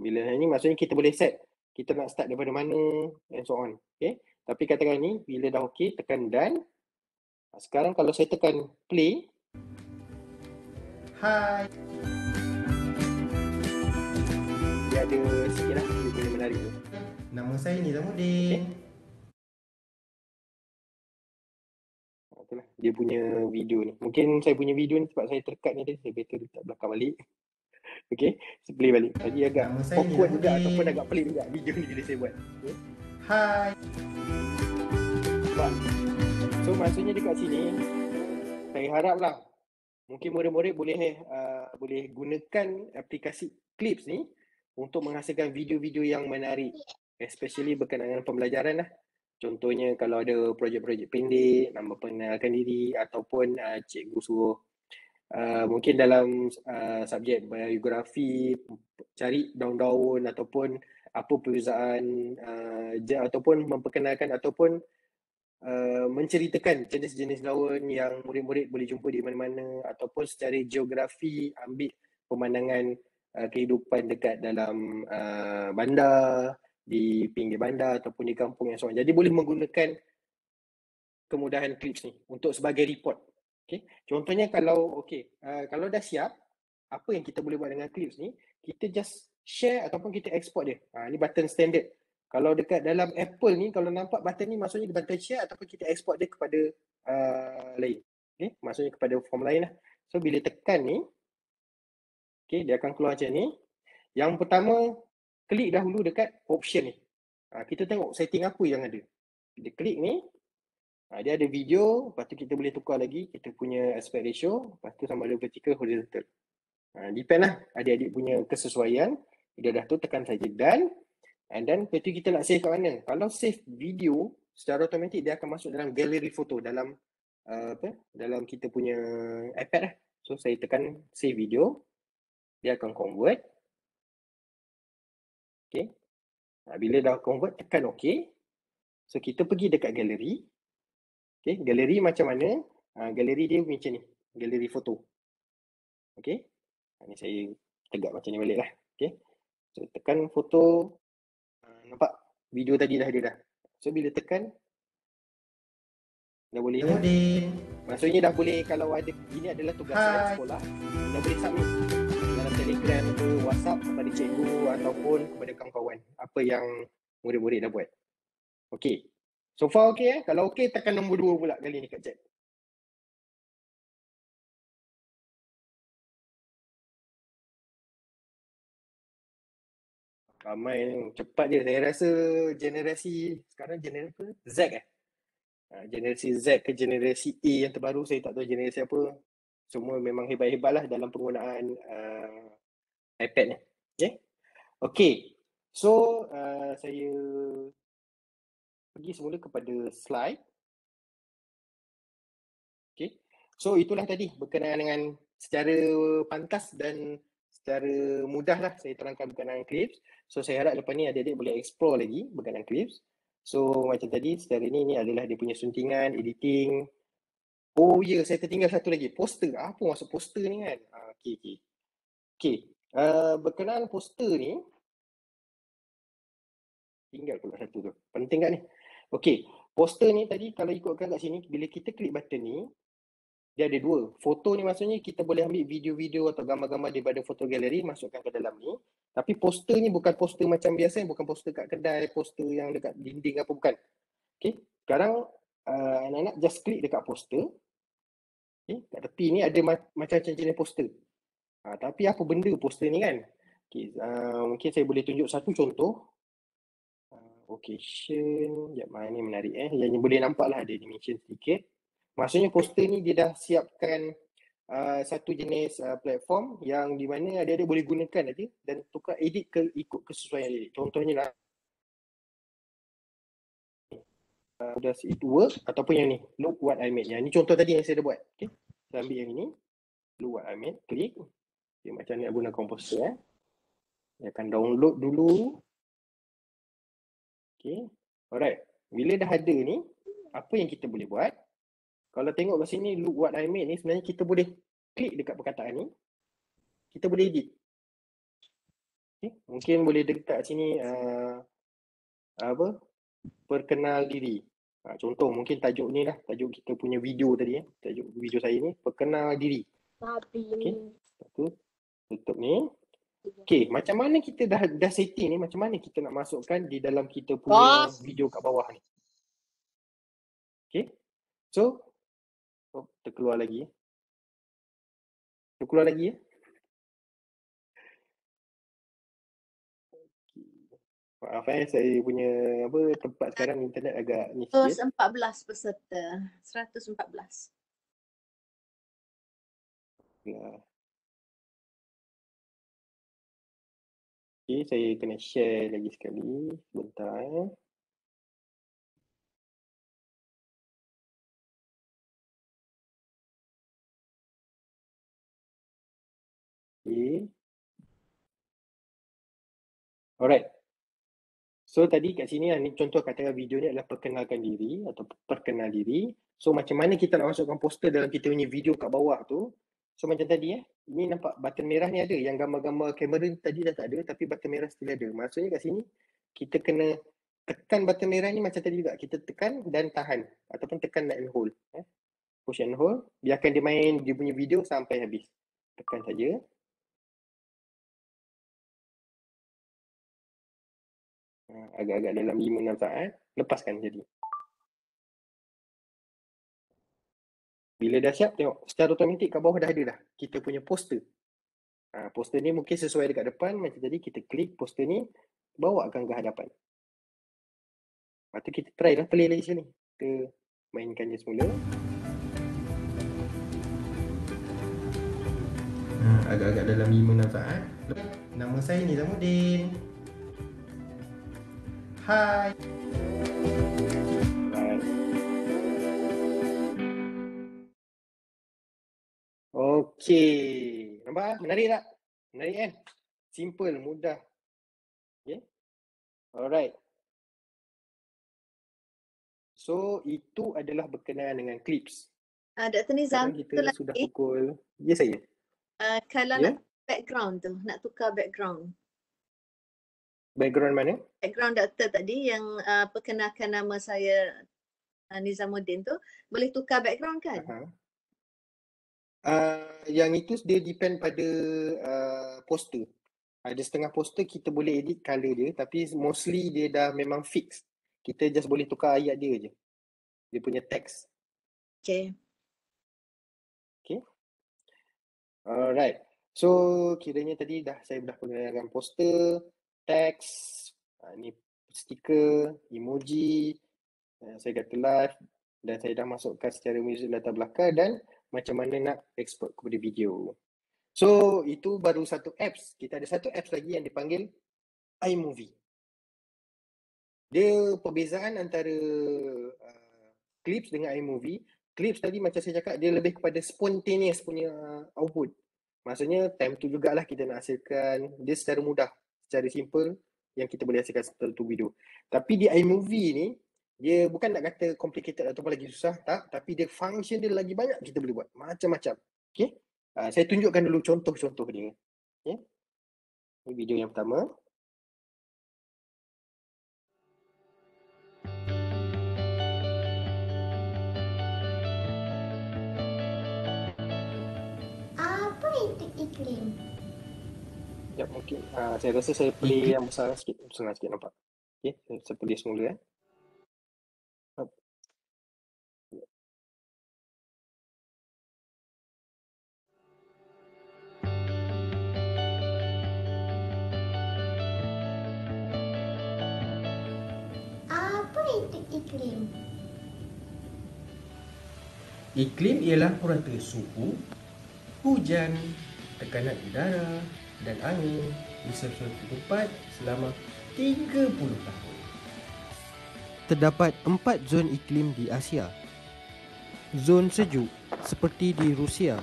Bila ni maksudnya kita boleh set kita nak start daripada mana and so on. Okay. Tapi katakan ni bila dah okey, tekan done. Sekarang kalau saya tekan play. Hai. Dia ada sikit lah, dia boleh menarik tu. Nama saya Nizamuddin. Itulah dia punya video ni. Mungkin saya punya video ni sebab saya terkat ni, saya better letak belakang balik. Okay, saya play balik. Tadi agak awkward juga ataupun agak pelik juga video ni bila saya buat. Okay. Hai. So maksudnya dekat sini, saya haraplah mungkin murid-murid boleh gunakan aplikasi Clips ni untuk menghasilkan video-video yang menarik, especially berkenaan dengan pembelajaran lah. Contohnya kalau ada projek-projek pendek, nak memperkenalkan diri ataupun cikgu suruh mungkin dalam subjek biografi, cari daun-daun ataupun apa perbezaan ataupun memperkenalkan ataupun menceritakan jenis-jenis daun yang murid-murid boleh jumpa di mana-mana, ataupun secara geografi ambil pemandangan kehidupan dekat dalam bandar, di pinggir bandar ataupun di kampung yang so on. Jadi boleh menggunakan kemudahan Clips ni untuk sebagai report. Okay. Contohnya kalau kalau dah siap, apa yang kita boleh buat dengan Clips ni, kita just share ataupun kita export dia. Ni button standard. Kalau dekat dalam Apple ni, kalau nampak button ni, maksudnya dia button share ataupun kita export dia kepada lain. Okay. Maksudnya kepada form lain lah. So bila tekan ni, okay, dia akan keluar macam ni. Yang pertama, klik dahulu dekat option ni. Kita tengok setting apa yang ada. Kita klik ni, dia ada video, lepas tu kita boleh tukar lagi kita punya aspect ratio, lepas tu sama ada vertical, horizontal. Depend lah adik-adik punya kesesuaian. Dia dah tu tekan saja done. And then lepas tu kita nak save kat mana? Kalau save video, secara automatik dia akan masuk dalam galeri foto, dalam dalam kita punya iPad lah. So saya tekan save video, dia akan convert. Okay. Bila dah convert, tekan OK. So kita pergi dekat galeri. Okay, galeri macam mana? Galeri dia macam ni, galeri foto. Okay, ni saya tegak macam ni balik lah. Okay, so tekan foto, nampak video tadi dah ada dah. So bila tekan, dah boleh. Maksudnya dah boleh, kalau ada, ini adalah tugasan sekolah, dah boleh submit dalam Telegram ke WhatsApp kepada cikgu ataupun kepada kawan-kawan apa yang murid-murid dah buat. Okay. So far okay Kalau okay, tekan nombor 2 pula kali ni kat chat. Ramai ni, cepat je. Saya rasa generasi sekarang generasi Z generasi Z ke generasi A yang terbaru, saya tak tahu generasi apa. Semua memang hebat-hebat lah dalam penggunaan iPad ni. Okay. So saya pergi semula kepada slide. Okay. So itulah tadi berkenaan dengan secara pantas dan secara mudah lah saya terangkan berkenaan Clips. So saya harap lepas ni adik-adik boleh explore lagi berkenaan Clips. So macam tadi, secara ni adalah dia punya suntingan, editing. Oh ya, saya tertinggal satu lagi, poster. Apa maksud poster ni kan? Okay. Berkenaan poster ni, tinggal pula satu tu. Penting tak ni? Okay, poster ni tadi kalau ikutkan kat sini, bila kita klik button ni, Dia ada dua. Foto ni maksudnya kita boleh ambil video-video atau gambar-gambar daripada foto galeri, masukkan ke dalam ni. Tapi poster ni bukan poster macam biasa, bukan poster kat kedai, poster yang dekat dinding apa, bukan. Okay, sekarang anak-anak just klik dekat poster. Okay, kat tepi ni ada macam-macam jenis poster. Tapi apa benda poster ni kan? Okay, mungkin saya boleh tunjuk satu contoh. Occasion, sekejap, ni menarik yang boleh nampak lah ada dimension sedikit. Maksudnya poster ni dia dah siapkan satu jenis platform yang di mana ada boleh gunakan aja dan tukar edit ikut kesesuaian edit. Contohnya lah does it work ataupun yang ni, look what I made. Yang ni contoh tadi yang saya dah buat. Okay, saya ambil yang ini, look what I made, klik. Okay, macam ni nak guna komposer. Dia akan download dulu. Okay, alright. Bila dah ada ni, apa yang kita boleh buat? Kalau tengok kat sini, look what I made ni, sebenarnya kita boleh klik dekat perkataan ni. Kita boleh edit. Okay, mungkin boleh dekat sini perkenal diri. Contoh mungkin tajuk ni lah, tajuk kita punya video tadi tajuk video saya ni, perkenal diri. Okay, tutup ni. Okay, macam mana kita dah setting ni, macam mana kita nak masukkan di dalam kita punya video kat bawah ni. Okay, so terkeluar lagi. Terkeluar lagi ya. Maaf saya punya tempat sekarang internet agak ni sikit. 114 peserta. 114. Ya. Okay, saya kena share lagi sekali. Sebentar Okay. Alright. So tadi kat sini ni contoh katakan video ni adalah perkenalkan diri atau perkenal diri. So macam mana kita nak masukkan poster dalam kita punya video kat bawah tu. So macam tadi ini nampak button merah ni ada. Yang gambar-gambar kamera tadi dah tak ada tapi button merah still ada. Maksudnya kat sini kita kena tekan button merah ni macam tadi juga. Kita tekan dan tahan ataupun tekan and hold. Push and hold. Biarkan dia main dia punya video sampai habis. Tekan saja. Agak-agak dalam 5-6 saat. Lepaskan jadi. Bila dah siap, tengok secara automatik kat bawah dah ada dah kita punya poster. Poster ni mungkin sesuai dekat depan. Macam tadi kita klik poster ni, bawakan ke hadapan. Lepas tu kita try lah, play lagi sini. Kita mainkan je semula. Agak-agak dalam 5-6 saat. Nama saya Nizamuddin. Hai. Okey. Nampak? Menarik tak? Menarik kan? Simple, mudah. Okay. Alright. So, itu adalah berkenaan dengan clips. Dr. Nizam, sekarang kita sudah pukul. Ya saya. Kalau nak background tu, nak tukar background. Background mana? Background doktor tadi yang perkenalkan nama saya Nizamuddin tu, boleh tukar background kan? Yang itu dia depend pada poster. Ada setengah poster kita boleh edit color dia, tapi mostly dia dah memang fix. Kita just boleh tukar ayat dia je. Dia punya teks. Okay. Alright. So kiranya tadi saya dah perkenalkan poster, teks, ni stiker, emoji, saya kata live dan saya dah masukkan secara muzik latar belakang dan macam mana nak export kepada video. So itu baru satu apps. Kita ada satu apps lagi yang dipanggil iMovie. Dia perbezaan antara Clips dengan iMovie. Clips tadi macam saya cakap dia lebih kepada spontaneous punya output. Maksudnya time tu jugalah kita nak hasilkan dia secara mudah, secara simple yang kita boleh hasilkan satu video. Tapi di iMovie ni dia bukan nak kata complicated ataupun lagi susah, tak, tapi dia function dia lagi banyak kita boleh buat macam-macam. Okey. Saya tunjukkan dulu contoh-contoh dia. Okey. Ini video yang pertama. itu iklim? Ya, mungkin saya rasa saya play Iklim. yang besar sikit. Senang sikit nampak. Okey, saya play semula Apa itu iklim? Iklim ialah purata suhu, hujan, tekanan udara dan angin di sesuatu tempat selama 30 tahun. Terdapat 4 zon iklim di Asia. Zon sejuk seperti di Rusia.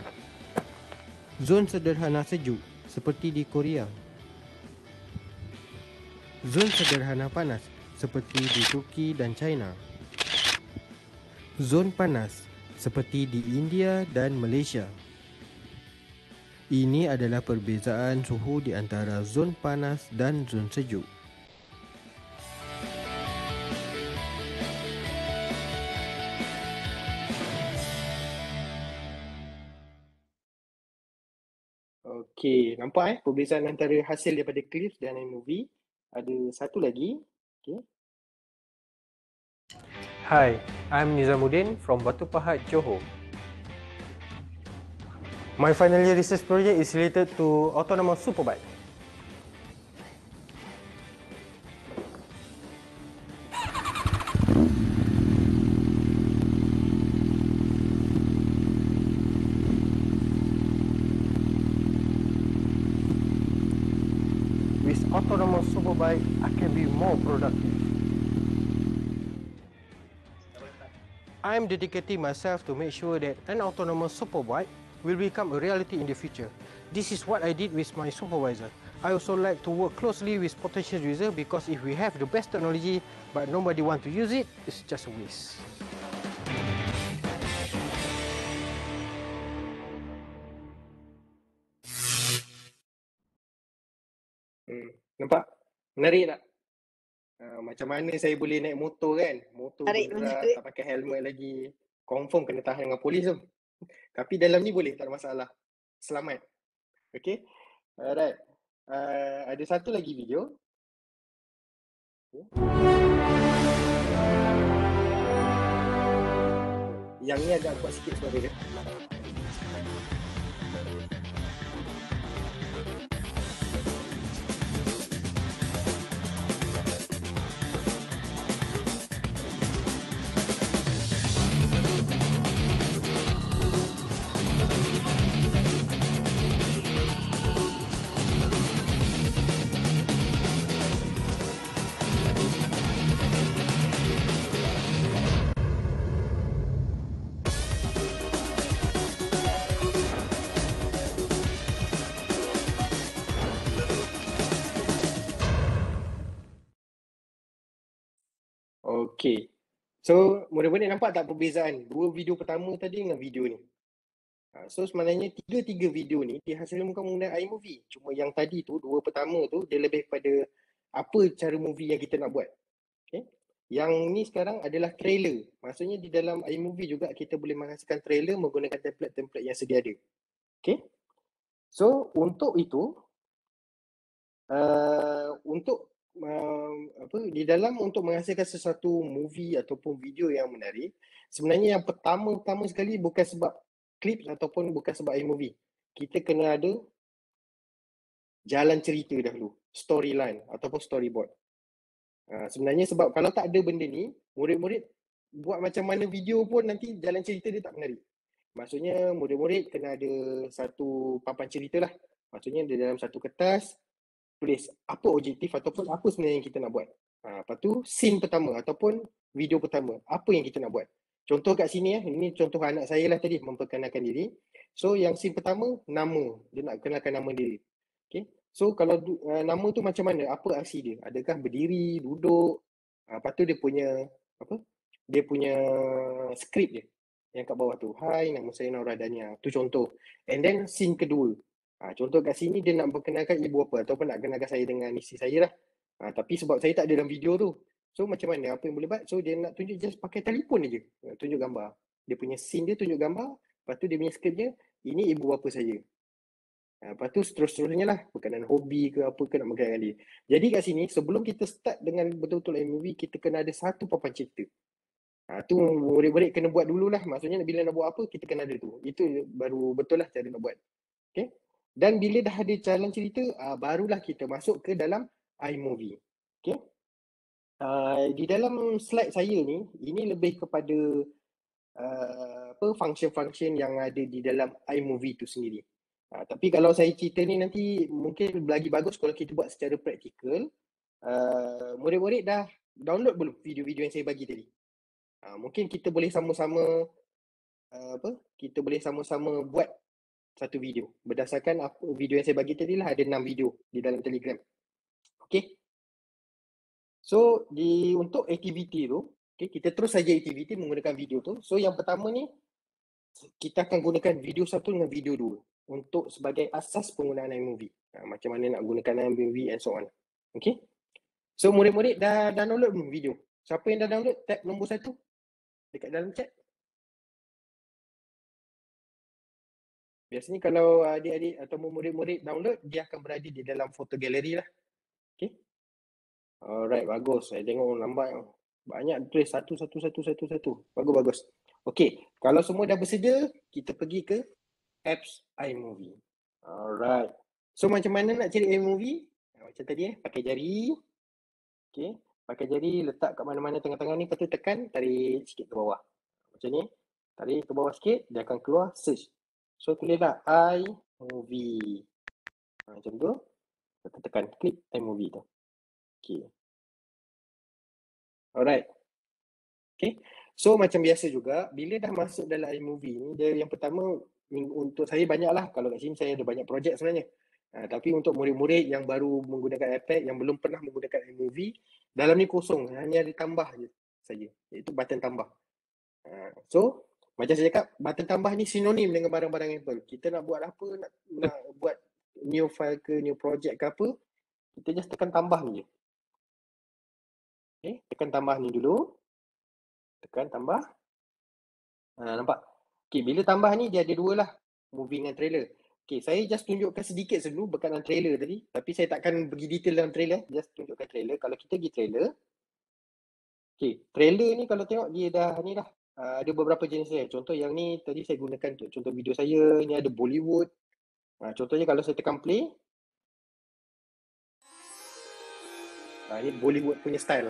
Zon sederhana sejuk seperti di Korea. Zon sederhana panas seperti di Turki dan China. Zon panas seperti di India dan Malaysia. Ini adalah perbezaan suhu di antara zon panas dan zon sejuk. Okey, nampak perbezaan antara hasil daripada clips dan iMovie. Ada satu lagi. Okey. Hi, I'm Nizamuddin from Batu Pahat, Johor. My final year research project is related to autonomous superbike. With autonomous superbike, I can be more productive. I'm dedicating myself to make sure that an autonomous superbike will become a reality in the future. This is what I did with my supervisor. I also like to work closely with potential users because if we have the best technology but nobody want to use it, it's just a waste. Nampak? Menarik tak? Macam mana saya boleh naik motor kan? Motor Menarik, bergerak, menarik. tak pakai helmet lagi. Confirm kena tahan dengan polis tu. Tapi dalam ni boleh, tak ada masalah. Selamat. Okay? Alright. Ada satu lagi video. Okay. Yang ni agak kuat sikit suara dia. Okay. So, mudah-mudahan nampak tak perbezaan dua video pertama tadi dengan video ni. So, sebenarnya tiga video ni dihasilkan bukan menggunakan iMovie. Cuma yang tadi tu, dua pertama tu, dia lebih pada apa cara movie yang kita nak buat. Okay. Yang ni sekarang adalah trailer. Maksudnya di dalam iMovie juga kita boleh menghasilkan trailer menggunakan template-template yang sedia ada. Okay. So, untuk itu, di dalam untuk menghasilkan sesuatu movie ataupun video yang menarik, sebenarnya yang pertama sekali bukan sebab clip ataupun bukan sebab iMovie. Kita kena ada jalan cerita dahulu, storyline ataupun storyboard. Sebenarnya sebab kalau tak ada benda ni, murid-murid buat macam mana video pun nanti jalan cerita dia tak menarik. Maksudnya murid-murid kena ada satu papan cerita lah. Maksudnya di dalam satu kertas, tulis apa objektif ataupun apa sebenarnya yang kita nak buat. Lepas tu scene pertama ataupun video pertama, apa yang kita nak buat. Contoh kat sini ini contoh anak saya lah tadi memperkenalkan diri. So yang scene pertama, nama, dia nak kenalkan nama diri. Okay. So kalau nama tu macam mana, apa aksi dia? Adakah berdiri, duduk? Lepas tu dia punya skrip dia yang kat bawah tu. Hai, nama saya Naura Dania. Tu contoh. And then scene kedua. Contoh kat sini dia nak perkenalkan ibu apa ataupun nak kenalkan saya dengan isteri saya lah. Tapi sebab saya tak ada dalam video tu. So macam mana, apa yang boleh buat? So dia nak tunjuk just pakai telefon aja. Tunjuk gambar. Dia punya scene dia tunjuk gambar. Lepas tu dia punya skrip dia, ini ibu bapa saya. Lepas tu seterusnya lah, berkenaan hobi ke apa ke nak berkaitan dengan dia. Jadi kat sini sebelum kita start dengan betul-betul iMovie, kita kena ada satu papan cerita. Tu murid-murid kena buat dululah. Maksudnya bila nak buat apa, kita kena ada tu. Itu baru betul lah cara nak buat. Okay. Dan bila dah ada jalan cerita, barulah kita masuk ke dalam iMovie. Okay. Di dalam slide saya ni, ini lebih kepada function-function yang ada di dalam iMovie tu sendiri. Tapi kalau saya cerita ni nanti mungkin lagi bagus kalau kita buat secara praktikal. Murid-murid dah download belum video-video yang saya bagi tadi? Mungkin kita boleh sama-sama kita boleh sama-sama buat satu video berdasarkan video yang saya bagi tadi lah, ada 6 video di dalam Telegram. Okay. So untuk aktiviti tu, okay, kita terus saja aktiviti menggunakan video tu. So yang pertama ni kita akan gunakan video 1 dengan video 2 untuk sebagai asas penggunaan iMovie. Macam mana nak gunakan iMovie and so on. Okay. So murid-murid dah download belum video? Siapa yang dah download? Tap nombor 1 dekat dalam chat. Biasanya kalau adik-adik atau murid-murid download, dia akan berada di dalam foto galeri lah. Okay. Alright, bagus. Saya tengok lambat. Banyak tulis 1. Bagus. Okay, kalau semua dah bersedia, kita pergi ke apps iMovie. Alright. So macam mana nak cari iMovie? Macam tadi pakai jari. Okay, pakai jari letak kat mana-mana tengah-tengah ni, lepas tu tekan, tarik sikit ke bawah. Macam ni, tarik ke bawah sikit, dia akan keluar search. So tulislah iMovie. Macam tu, kita tekan klik iMovie tu. Okay. Alright. Okay. So macam biasa juga, bila dah masuk dalam iMovie ni, dia yang pertama untuk saya banyak lah. Kalau kat sini saya ada banyak projek sebenarnya. Tapi untuk murid-murid yang baru menggunakan iPad, yang belum pernah menggunakan iMovie, dalam ni kosong, hanya ada tambah je saja, iaitu button tambah. So macam saya cakap, button tambah ni sinonim dengan barang-barang Apple. Kita nak buat apa, nak buat new file ke, new project ke apa, kita just tekan tambah ni je. Okay, tekan tambah ni dulu. Tekan tambah. Nampak? Okay, bila tambah ni dia ada 2 lah, movie dengan trailer. Okay, saya just tunjukkan sedikit dulu berkenaan trailer tadi. Tapi saya takkan pergi detail dalam trailer, just tunjukkan trailer. Kalau kita pergi trailer, okay, trailer ni kalau tengok dia dah ni dah. Ada beberapa jenis dia. Contoh yang ni tadi saya gunakan untuk contoh video saya. Ni ada Bollywood. Contohnya kalau saya tekan play. Ni Bollywood punya style.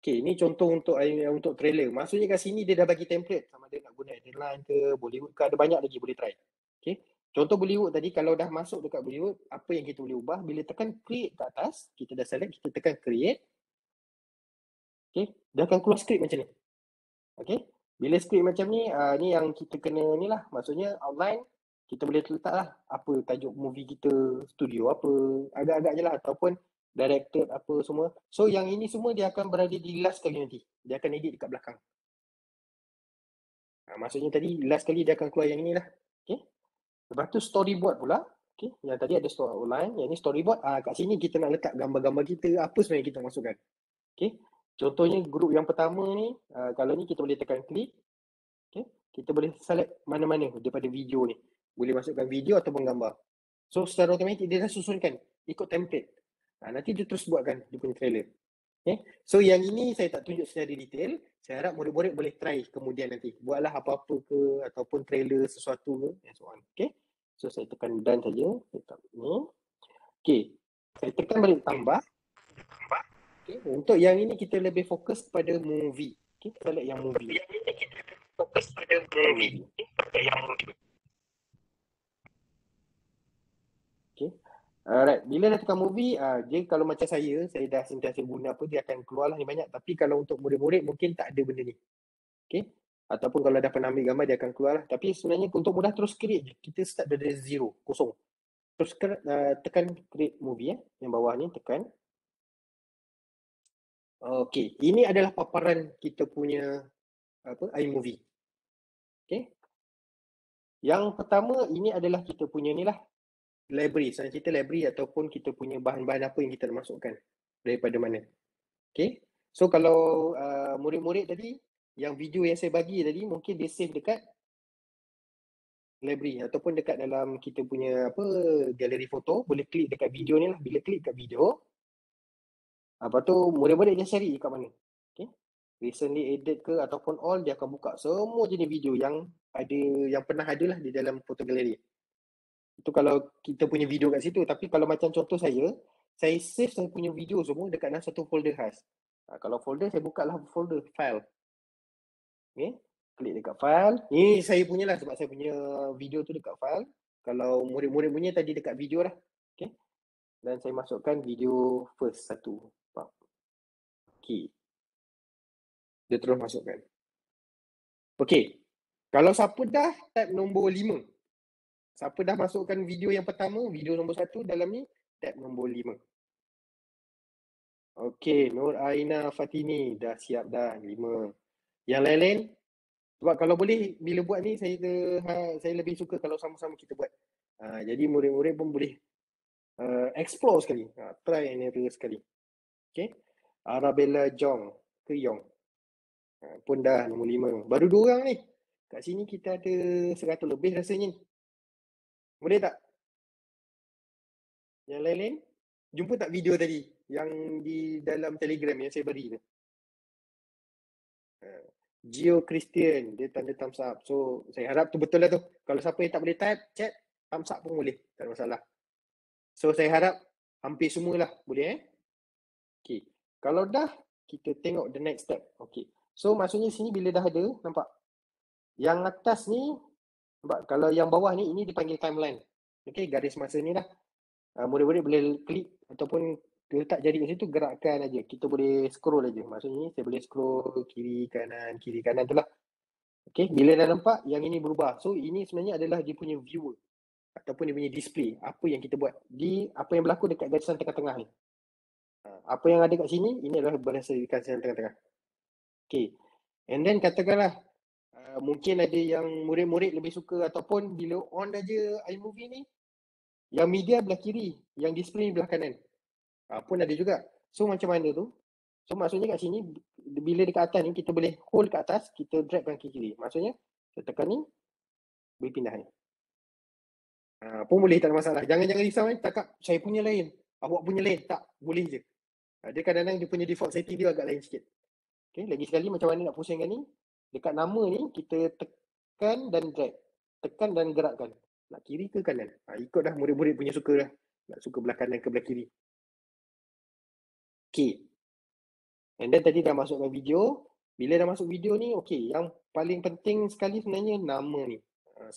Okay, ni contoh untuk trailer. Maksudnya kat sini dia dah bagi template. Sama ada nak guna headline ke, Bollywood ke, ada banyak lagi boleh try. Okay. Contoh Bollywood tadi, kalau dah masuk dekat Bollywood, apa yang kita boleh ubah? Bila tekan create kat atas, kita dah select, kita tekan create. Okay, dia akan keluar script macam ni. Okay, bila script macam ni, ni yang kita kena ni lah. Maksudnya outline, kita boleh letak lah apa tajuk movie kita, studio apa, agak-agak je lah. Ataupun director apa semua. So yang ini semua dia akan berada di last kali nanti. Dia akan edit dekat belakang. Maksudnya tadi last kali dia akan keluar yang inilah. Okay. Lepas tu storyboard pula. Okay. Yang tadi ada story outline. Yang ni storyboard. Kat sini kita nak letak gambar-gambar kita. Apa sebenarnya kita masukkan. Okay. Contohnya grup yang pertama ni. Kalau ni kita boleh tekan klik. Okay. Kita boleh select mana-mana daripada video ni. Boleh masukkan video ataupun gambar. So secara automatik dia dah susunkan. Ikut template. Nanti dia terus buatkan dia punya trailer. Okay. So yang ini saya tak tunjuk secara detail. Saya harap murid-murid boleh try kemudian nanti. Buatlah apa-apa ke ataupun trailer sesuatu ke and so on. Okay. So saya tekan done saja. Letak ni. Okay. Saya tekan balik tambah. Okay. Untuk yang ini kita lebih fokus pada movie. Okay. Select yang movie. Yang ini kita fokus pada movie. Okay. Alright, bila dah tekan movie, dia kalau macam saya dah sentiasa guna apa, dia akan keluar lah ni banyak. Tapi kalau untuk murid-murid mungkin tak ada benda ni. Okay. Ataupun kalau dah pernah ambil gambar, dia akan keluar lah. Tapi sebenarnya untuk mudah terus create je. Kita start dari zero, kosong. Terus tekan create movie yang bawah ni, tekan. Okay, ini adalah paparan kita punya iMovie. Okay. Yang pertama, ini adalah kita punya ni lah. library, senang cerita library ataupun kita punya bahan-bahan apa yang kita nak masukkan daripada mana. Okay. So kalau murid-murid tadi, yang video yang saya bagi tadi mungkin dia save dekat library ataupun dekat dalam kita punya apa galeri foto, boleh klik dekat video ni lah. Bila klik kat video, lepas tu murid-murid dia cari kat mana. Okay. Recently added ke ataupun all, dia akan buka semua jenis video yang ada, yang pernah ada lah di dalam foto galeri. Itu kalau kita punya video kat situ. Tapi kalau macam contoh saya save saya punya video semua dekat dalam satu folder khas. Kalau folder, saya buka lah folder file. Okay. Klik dekat file. Ni saya punya lah sebab saya punya video tu dekat file. Kalau murid-murid punya tadi dekat video lah. Okay. Dan saya masukkan video first satu. Okay. Dia terus masukkan. Okay. Kalau siapa dah tab nombor 5. Siapa dah masukkan video yang pertama, video nombor 1 dalam ni, tab nombor 5. Okay, Nur Aina Fatini dah siap dah 5. Yang lain-lain, sebab kalau boleh bila buat ni saya lebih suka kalau sama-sama kita buat. Jadi murid-murid pun boleh explore sekali. Try and error sekali. Okay. Arabella Jong ke Yong. Pun dah nombor 5. Baru 2 orang ni. Kat sini kita ada 100 lebih rasanya ni. Boleh tak? Yang lain-lain? Jumpa tak video tadi yang di dalam Telegram yang saya beri tu? Gio Christian, dia tanda thumbs up. So, saya harap tu betul lah tu. Kalau siapa yang tak boleh type, chat, thumbs up pun boleh. Tak ada masalah. So, saya harap hampir semualah. Boleh Okay. Kalau dah, kita tengok the next step. Okay. So, maksudnya sini bila dah ada, nampak? Yang atas ni, nampak? Kalau yang bawah ni, ini dipanggil timeline. Okay, garis masa ni lah. Murid-murid boleh klik ataupun letak jari kat situ, gerakkan aja. Kita boleh scroll aja. Maksudnya saya boleh scroll kiri kanan tu lah. Okay, bila dah nampak yang ini berubah. So ini sebenarnya adalah dia punya viewer ataupun dia punya display. Apa yang kita buat. Apa yang berlaku dekat garisan tengah-tengah ni. Apa yang ada kat sini, ini adalah berdasarkan garisan tengah-tengah. Okay. And then katakanlah mungkin ada yang murid-murid lebih suka ataupun bila on aja iMovie ni, yang media belah kiri, yang display belah kanan. Pun ada juga. So macam mana tu? So maksudnya kat sini, bila dekat atas ni, kita boleh hold kat atas, kita dragkan ke kiri. Maksudnya, kita tekan ni, boleh pindah ni. Pun boleh, tak ada masalah. Jangan risau ni, cakap saya punya lain, awak punya lain. Tak, boleh je. Dia kadang-kadang dia punya default setting dia agak lain sikit. Okay, lagi sekali macam mana nak pusingkan ni, dekat nama ni, kita tekan dan drag. Tekan dan gerakkan. Nak kiri ke kanan. Ikut dah murid-murid punya suka dah. Nak suka belah kanan ke belah kiri. Okay. And then tadi dah masukkan video. Bila dah masuk video ni, okay. Yang paling penting sekali sebenarnya nama ni.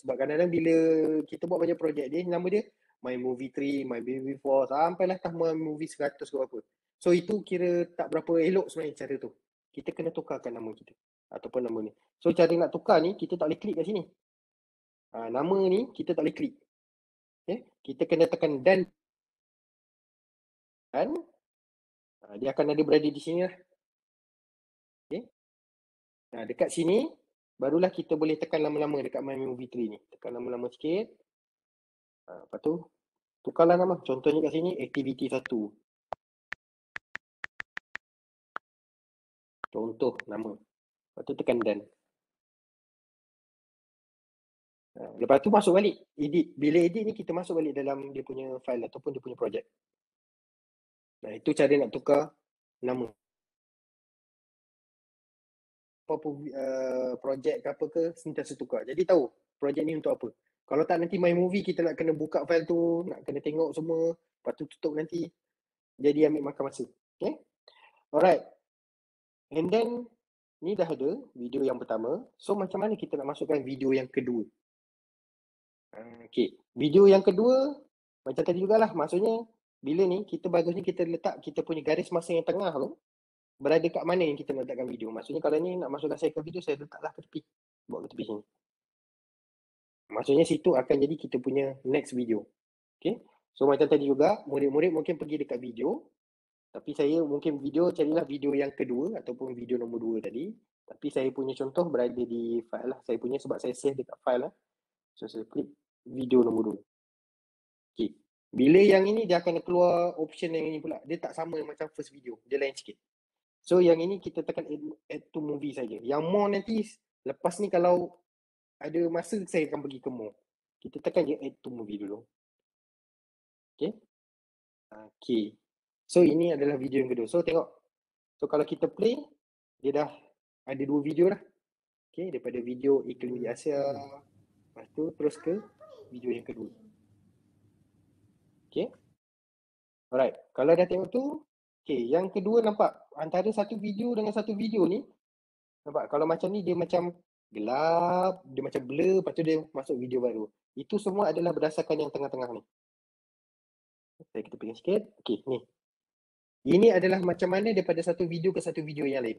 Sebab kadang-kadang bila kita buat banyak projek dia, nama dia My Movie 3, My Baby 4, sampailah tak My Movie 100 ke apa. So itu kira tak berapa elok sebenarnya cara tu. Kita kena tukarkan nama kita. Ataupun nama ni. So cara nak tukar ni, kita tak boleh klik kat sini. Nama ni kita tak boleh klik. Okay? Kita kena tekan dan. Dia akan ada berada di sini lah. Okay. Dekat sini, barulah kita boleh tekan lama-lama dekat My Movie 3 ni. Tekan lama-lama sikit. Lepas tu, tukarlah nama. Contohnya kat sini, Activity 1. Contoh nama. Lepas tu tekan done. Lepas tu masuk balik. Edit. Bila edit ni, kita masuk balik dalam dia punya file ataupun dia punya projek. Itu cara nak tukar nama. Apa projek ke apa ke, sentiasa tukar. Jadi tahu projek ni untuk apa. Kalau tak nanti My Movie kita nak kena buka file tu, nak kena tengok semua, lepas tu tutup nanti. Jadi ambil makan masa. Okay. Alright. And then, ni dah ada video yang pertama. So macam mana kita nak masukkan video yang kedua? Okay. Video yang kedua, macam tadi jugalah. Maksudnya, bila ni, kita bagusnya kita letak kita punya garis masa yang tengah tu, berada kat mana yang kita nak letakkan video. Maksudnya kalau ni nak masukkan saya ke video, saya letaklah ke tepi. Bawa ke tepi sini. Maksudnya situ akan jadi kita punya next video. Okay. So macam tadi juga, murid-murid mungkin pergi dekat video. Tapi saya mungkin carilah video yang kedua ataupun video nombor 2 tadi. Tapi saya punya contoh berada di file lah. Saya punya sebab saya save dekat file lah. So saya klik video nombor 2. Okay. Bila yang ini dia akan keluar option yang ini pula. Dia tak sama macam first video. Dia lain sikit. So yang ini kita tekan add to movie saja. Yang more nanti lepas ni kalau ada masa saya akan pergi ke more. Kita tekan je add to movie dulu. Okay. Okay. So ini adalah video yang kedua. So tengok. So kalau kita play, dia dah ada 2 video dah. Okay, daripada video iklim di Asia. Lepas tu terus ke video yang kedua. Okay. Alright. Kalau dah tengok tu, okay, yang kedua nampak antara satu video dengan satu video ni, nampak kalau macam ni dia macam gelap, dia macam blur, lepas tu dia masuk video baru. Itu semua adalah berdasarkan yang tengah-tengah ni. Kita pegang sikit. Okay, ni. Ini adalah macam mana daripada satu video ke satu video yang lain.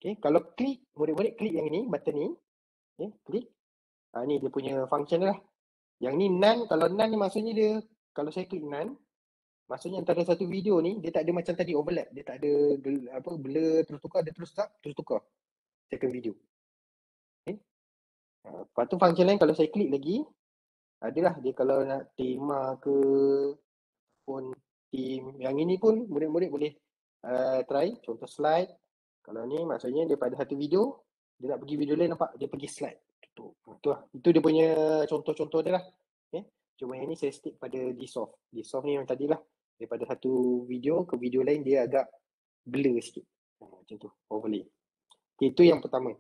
Okay, kalau klik, murid-murid klik yang ini, button ni. Okay, klik. Ni dia punya function lah. Yang ni none, kalau none ni maksudnya dia, kalau saya klik none, maksudnya antara satu video ni, dia tak ada macam tadi overlap. Dia tak ada blur, terus tukar, dia terus tukar. Second video. Okay. Lepas tu function lain kalau saya klik lagi, adalah dia kalau nak tema ke pun theme. Yang ini pun murid-murid boleh try. Contoh slide. Kalau ni maksudnya daripada satu video, dia nak pergi video lain nampak dia pergi slide. Itu dia punya contoh-contoh dia lah. Okay. Cuma yang ni saya stick pada dissolve. Dissolve ni yang tadi lah. Daripada satu video ke video lain dia agak blur sikit. Macam tu, overlay. Okay, itu yang pertama.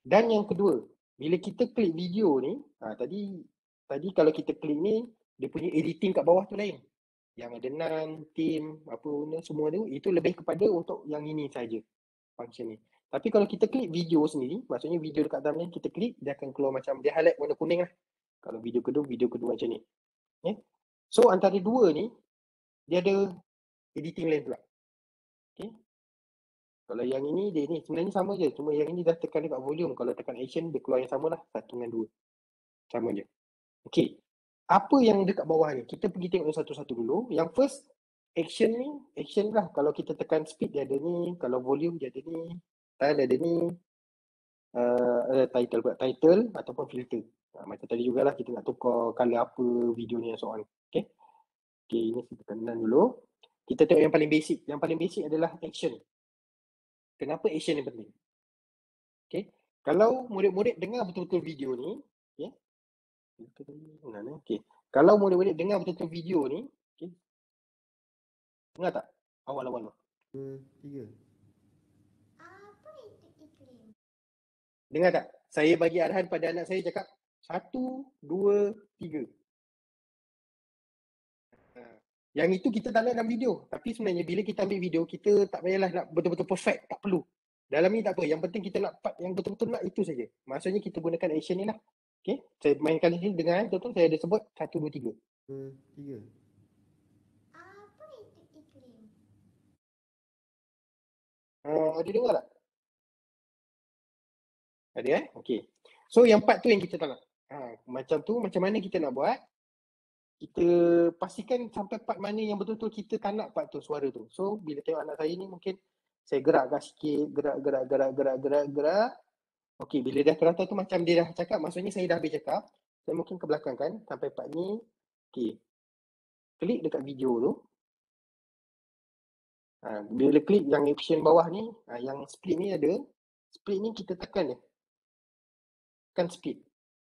Dan yang kedua, bila kita klik video ni, tadi kalau kita klik ni, dia punya editing kat bawah tu lain. Yang ada nan, theme, apa benda semua tu, itu lebih kepada untuk yang ini saja function ni. Tapi kalau kita klik video sendiri, maksudnya video dekat dalam ni kita klik, dia akan keluar macam dia highlight warna kuning lah. Kalau video kedua macam ni. Okay. So antara dua ni, dia ada editing lain pula. Okay. Kalau yang ini, dia ni sebenarnya sama je. Cuma yang ini dah tekan dekat volume. Kalau tekan action, dia keluar yang sama lah. 1 dengan 2. Sama je. Okay. Apa yang dekat bawah ni? Kita pergi tengok satu-satu dulu. Yang first, action ni, action lah. Kalau kita tekan speed, dia ada ni. Kalau volume, dia ada ni. Style, ada ni. Title ataupun filter. Macam tadi jugalah kita nak tukar color apa video ni and so on. Okay. Okay, ini kita tekan dulu. Kita tengok yang paling basic. Yang paling basic adalah action. Kenapa action ni penting? Okay. Kalau murid-murid dengar betul-betul video ni, okay. Okay. Kalau murid-murid dengar betul-betul video ni, okay. Dengar tak? Awal-awal. 3. Apa itu iklim? Dengar tak? Saya bagi arahan pada anak saya cakap 1, 2, 3. Yang itu kita tak nak dalam video. Tapi sebenarnya bila kita ambil video, kita tak payahlah nak betul-betul perfect. Tak perlu. Dalam ni tak apa. Yang penting kita nak part yang betul-betul nak itu saja. Maksudnya kita gunakan action ni lah. Okay. Saya mainkan di sini dengar betul-betul saya ada sebut 1, 2, 3. 3. Apa itu iklim? Ada dengar tak? Ada Okay. So yang part tu yang kita tak nak. Macam tu, macam mana kita nak buat? Kita pastikan sampai part mana yang betul-betul kita tak nak part tu, suara tu. So bila tengok anak saya ni mungkin saya gerakkan sikit, gerak. Okey, bila dah terata tu macam dia dah cakap, maksudnya saya dah habis cakap. Saya mungkin ke belakang kan, sampai part ni. Okey. Klik dekat video tu. Bila klik yang option bawah ni, yang split ni ada. Split ni kita tekan je. Tekan split.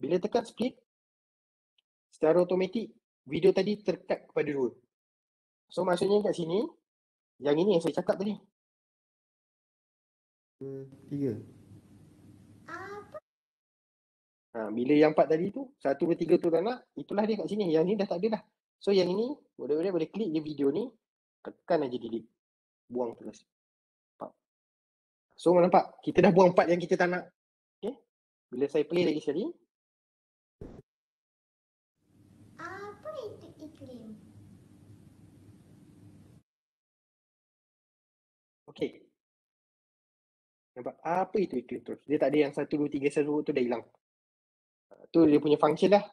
Bila tekan split, secara automatik video tadi terkat kepada 2. So maksudnya kat sini, yang ini yang saya cakap tadi. 3. Bila yang 4 tadi tu, 1, 2, 3 tu tak nak, itulah dia kat sini. Yang ni dah tak ada dah. So yang ini, boleh klik je video ni, tekan aja delete. Buang terus. So nampak, kita dah buang part yang kita tak nak. Okay. Bila saya play lagi sekali. Apa itu iklim? Okay. Nampak apa itu iklim terus. Dia tak ada yang 1, 2, 3, 1 tu dah hilang. Tu dia punya function dah.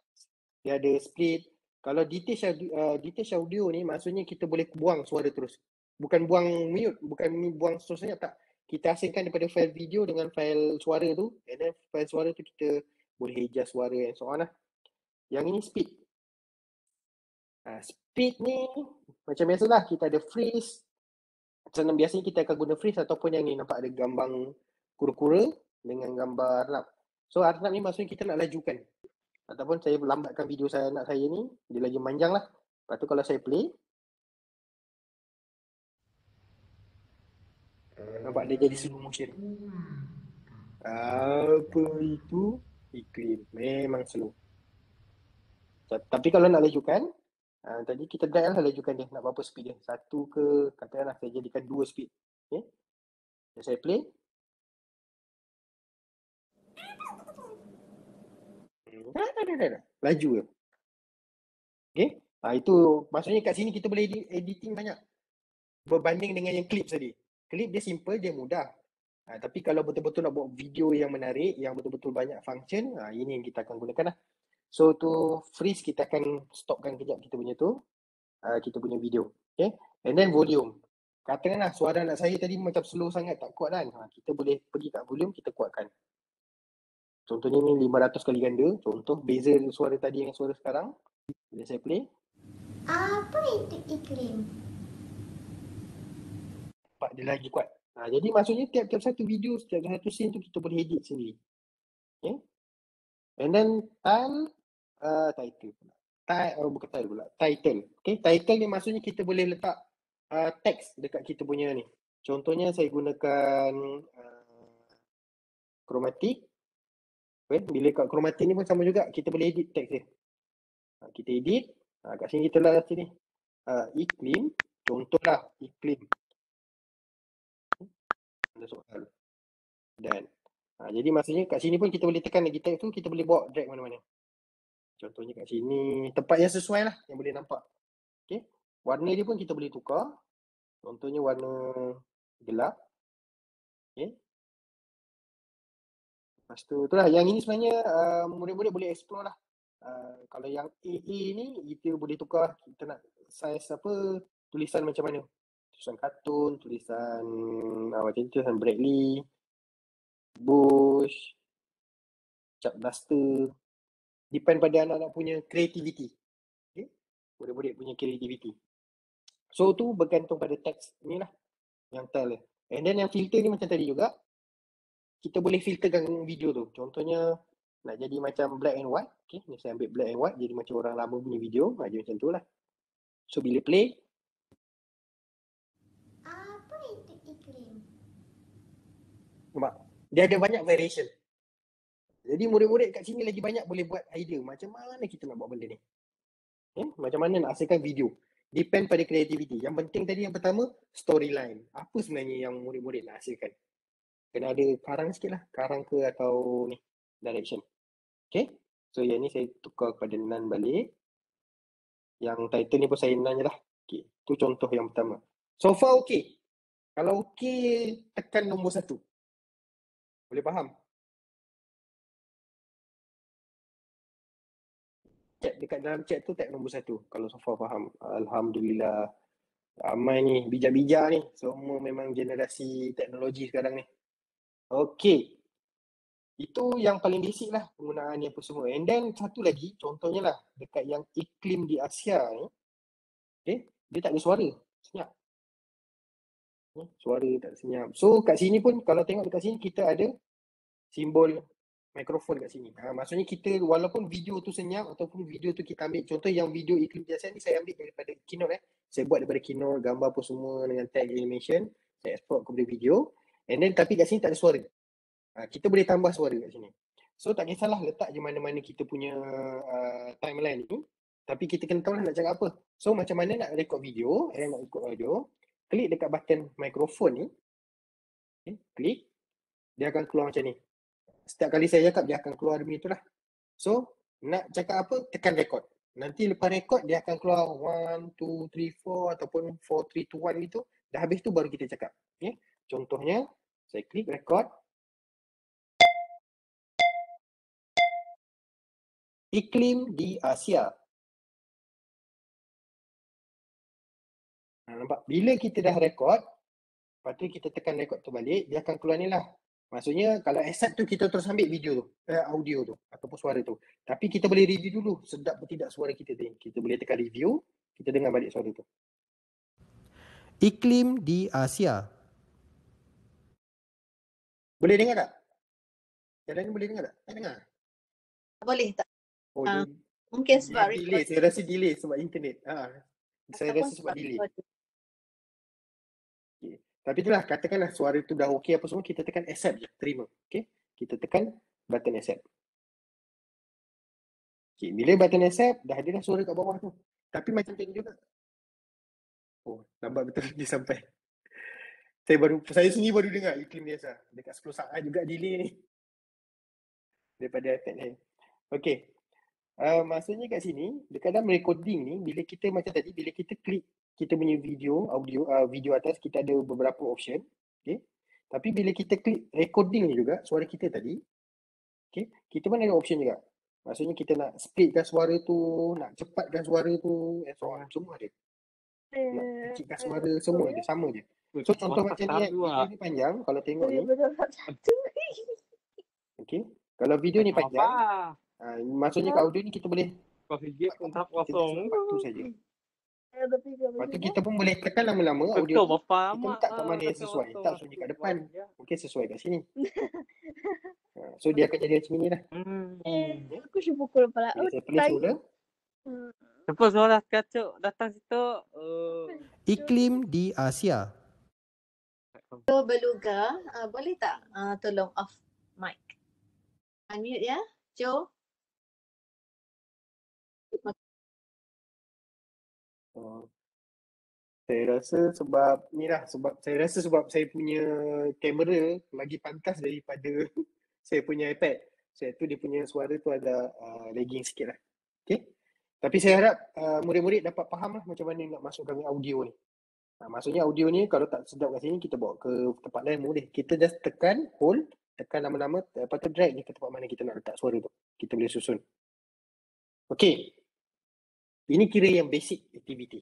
Dia ada split. Kalau detach audio ni maksudnya kita boleh buang suara terus. Bukan buang mute, bukan buang seterusnya tak. Kita asingkan daripada file video dengan file suara tu. And then file suara tu kita boleh adjust suara and so on lah. Yang ini speed. Speed ni macam biasalah, kita ada freeze. Biasanya kita akan guna freeze ataupun yang ni nampak ada gambar kura-kura dengan gambar Arnab. So Arnab ni maksudnya kita nak lajukan. Ataupun saya lambatkan video saya anak saya ni, dia lagi panjang lah. Lepas tu kalau saya play, nampak dia jadi slow motion. Apa itu? Iklim. Memang slow. Tapi kalau nak lajukan, tadi kita drag lah lajukan dia. Nak berapa speed dia? 1 ke, katakanlah saya jadikan 2 speed. Okay. Dan saya play. Laju je. Okay. Itu maksudnya kat sini kita boleh editing banyak. Berbanding dengan yang clip tadi. Clip dia simple, dia mudah. Tapi kalau betul-betul nak buat video yang menarik, yang betul-betul banyak function, ini yang kita akan gunakan lah. So to freeze, kita akan stopkan kejap kita punya tu. Kita punya video. Okay. And then volume. Katakanlah suara anak saya tadi macam slow sangat, tak kuat kan. Kita boleh pergi kat volume, kita kuatkan. Contohnya ni 500 kali ganda. Contoh beza suara tadi dengan suara sekarang. Bila saya play. Apa itu iklim? Nampak dia lagi kuat. Jadi maksudnya tiap-tiap satu video, setiap satu scene tu kita boleh edit sendiri. Okay. And then title pula. Bukan title pula. Title. Okay. Title ni maksudnya kita boleh letak teks dekat kita punya ni. Contohnya saya gunakan chromatic. Okay. Bila kat chromatic ni pun sama juga. Kita boleh edit teks dia. Kita edit. Kat sini kita lah sini. Iklim. Contohlah iklim. Ada soal. Dan jadi maksudnya kat sini pun kita boleh tekan lagi tag tu, kita boleh bawa drag mana-mana. Contohnya kat sini, tempat yang sesuai lah yang boleh nampak. Okay. Warna dia pun kita boleh tukar. Contohnya warna gelap. Okay. Lepas tu, itulah. Yang ini sebenarnya murid-murid boleh explore lah. Kalau yang AA ni, kita boleh tukar. Kita nak size apa, tulisan macam mana. Tulisan kartun, tulisan macam tulisan Bradley, Bush, Chuck Duster. Depend pada anak-anak punya creativity. Okay? Murid-murid punya creativity. So tu bergantung pada teks ni lah. Yang tile. And then yang filter ni macam tadi juga. Kita boleh filterkan video tu. Contohnya nak jadi macam black and white. Okay, ni saya ambil black and white. Jadi macam orang lama punya video. Jadi macam tu lah. So bila play. Apa itu iklim? Nampak? Dia ada banyak variation. Jadi murid-murid kat sini lagi banyak boleh buat idea. Macam mana kita nak buat benda ni. Okay? Macam mana nak hasilkan video. Depend pada creativity. Yang penting tadi yang pertama, storyline. Apa sebenarnya yang murid-murid nak hasilkan. Kena ada karang sikit lah. Karang ke atau ni, direction. Okay. So yang ni saya tukar kepada none balik. Yang title ni pun saya none je lah. Okay. Tu contoh yang pertama. So far okay. Kalau okay, tekan nombor 1. Boleh faham? Chat dekat dalam chat tu tag nombor 1. Kalau so far faham. Alhamdulillah. Ramai ni. Bijak-bijak ni. Semua memang generasi teknologi sekarang ni. Okay. Itu yang paling basic lah penggunaan apa semua. And then satu lagi, contohnya lah dekat yang iklim di Asia ni. Okay. Dia tak ada suara. Senyap. Suara tak senyap. So kat sini pun kalau tengok dekat sini kita ada simbol mikrofon kat sini. Maksudnya kita walaupun video tu senyap ataupun video tu kita ambil. Contoh yang video iklim di Asia ni saya ambil daripada Keynote. Saya buat daripada Keynote, gambar apa semua dengan tag animation. Saya export kepada video. And then tapi kat sini tak ada suara. Kita boleh tambah suara kat sini. So tak kisahlah letak je mana-mana kita punya timeline ni. Tapi kita kena tahu lah nak cakap apa. So macam mana nak record video, nak record audio. Klik dekat button mikrofon ni. Okay, klik. Dia akan keluar macam ni. Setiap kali saya cakap dia akan keluar demi itulah. So nak cakap apa, tekan record. Nanti lepas record dia akan keluar 1, 2, 3, 4 ataupun 4, 3, 2, 1 gitu. Dah habis tu baru kita cakap. Okay. Contohnya saya klik record. Iklim di Asia. Nampak? Bila kita dah record, lepas tu kita tekan record tu balik, dia akan keluar ni lah. Maksudnya kalau accept tu kita terus ambil video tu, audio tu ataupun suara tu. Tapi kita boleh review dulu sedap atau tidak suara kita tu. Kita boleh tekan review, kita dengar balik suara tu. Iklim di Asia. Boleh dengar tak? Yang lain boleh dengar tak? Tak dengar. Boleh tak? Oh, Ah, dia, Mungkin dia sebab delay. Saya rasa delay sebab internet. Saya ataupun rasa sebab delay. recording. Okay. Tapi itulah, katakanlah suara tu dah okey apa semua, kita tekan accept je, terima. Okay. Kita tekan button accept. Okay. Bila button accept, dah ada dah suara kat bawah tu. Tapi macam tadi juga. Oh, lambat betul dia sampai. Saya sendiri baru dengar iklim biasa. Dekat 10 saat juga delay ni. Daripada iPad ni. Okay. Maksudnya kat sini, dekat dalam recording ni, bila kita macam tadi, bila kita klik kita punya video, audio, video atas, kita ada beberapa option. Okay. Tapi bila kita klik recording ni juga, suara kita tadi, okay, kita pun ada option juga. Maksudnya kita nak speedkan suara tu, nak cepatkan suara tu, and so on. Semua ada. Nak kecilkan suara, semua ada, sama je. So contoh macam ni kan, video ni panjang, kalau tengok ni, okay. Kalau video ni panjang, maksudnya kat audio ni kita boleh waktu saja. Lepas tu kita pun boleh tekan lama-lama audio tu, kita letak kat mana yang sesuai. Tak sunyi kat depan, mungkin sesuai kat sini. So dia akan jadi macam ni lah. Aku cuba pukul kepala. Okay, saya play semula. Siapa suara kacuk datang situ? Iklim di Asia. So Beluga, boleh tak tolong off mic? Unmute ya, Joe. Saya rasa sebab ni lah, sebab saya punya kamera lagi pantas daripada saya punya iPad. Saya tu dia punya suara tu agak lagging sikit lah. Okay. Tapi saya harap murid-murid dapat faham lah macam mana nak masukkan audio ni. Maksudnya audio ni kalau tak sedap kat sini, kita bawa ke tempat lain boleh. Kita just tekan, hold, tekan lama-lama, lepas tu drag ni ke tempat mana kita nak letak suara tu. Kita boleh susun. Okay. Ini kira yang basic activity.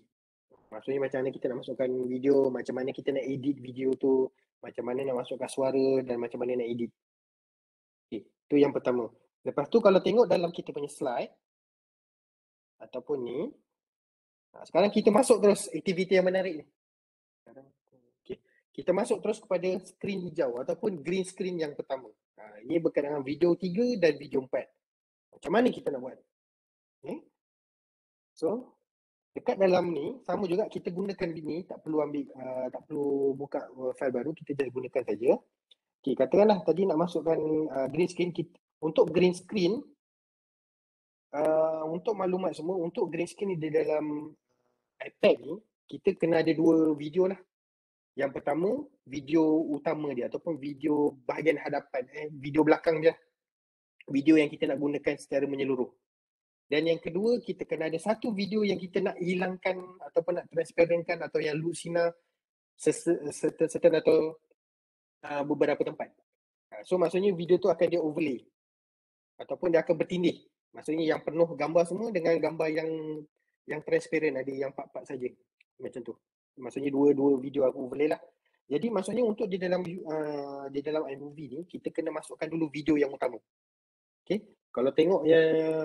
Maksudnya macam mana kita nak masukkan video, macam mana kita nak edit video tu, macam mana nak masukkan suara dan macam mana nak edit. Okay, tu yang pertama. Lepas tu kalau tengok dalam kita punya slide ataupun ni, sekarang kita masuk terus aktiviti yang menarik ni. Okay. Kita masuk terus kepada skrin hijau ataupun green screen yang pertama. Ini berkaitan dengan video 3 dan video 4. Macam mana kita nak buat? Okay. So, dekat dalam ni sama juga kita gunakan ini, tak perlu ambil tak perlu buka file baru, kita just gunakan saja. Okey, katakanlah tadi nak masukkan green screen, untuk green screen untuk maklumat semua, untuk green screen di dalam iPad ni kita kena ada dua video lah. Yang pertama video utama dia ataupun video bahagian hadapan, video belakang dia. Video yang kita nak gunakan secara menyeluruh. Dan yang kedua, kita kena ada satu video yang kita nak hilangkan ataupun nak transparentkan atau yang loop sinar certain atau beberapa tempat. So maksudnya video tu akan dia overlay ataupun dia akan bertindih. Maksudnya yang penuh gambar semua dengan gambar yang transparent, ada yang part-part saja. Macam tu. Maksudnya dua video aku overlay lah. Jadi maksudnya untuk di dalam iMovie ni, kita kena masukkan dulu video yang utama. Okay. Kalau tengok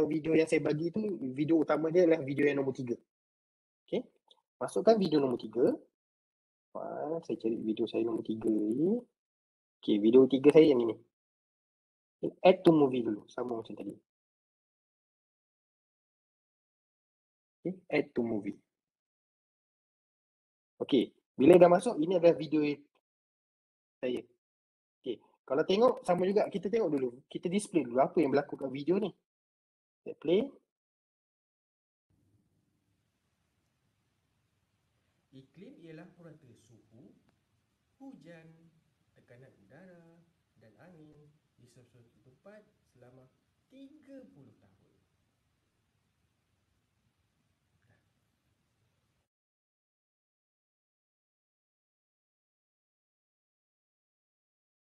video yang saya bagi tu, video utama dia adalah video yang nombor 3. Okay. Masukkan video nombor 3. Saya cari video saya nombor 3 ni. Okay, video 3 saya yang ini. Add to movie dulu, sama macam tadi. Okay, add to movie. Okay, bila dah masuk, ini adalah video saya. Okay, kalau tengok sama juga, kita tengok dulu. Kita display dulu apa yang berlaku kat video ni. Saya play. Iklim ialah purata suhu, hujan, tekanan udara dan angin di sesuatu tempat selama 30 tahun.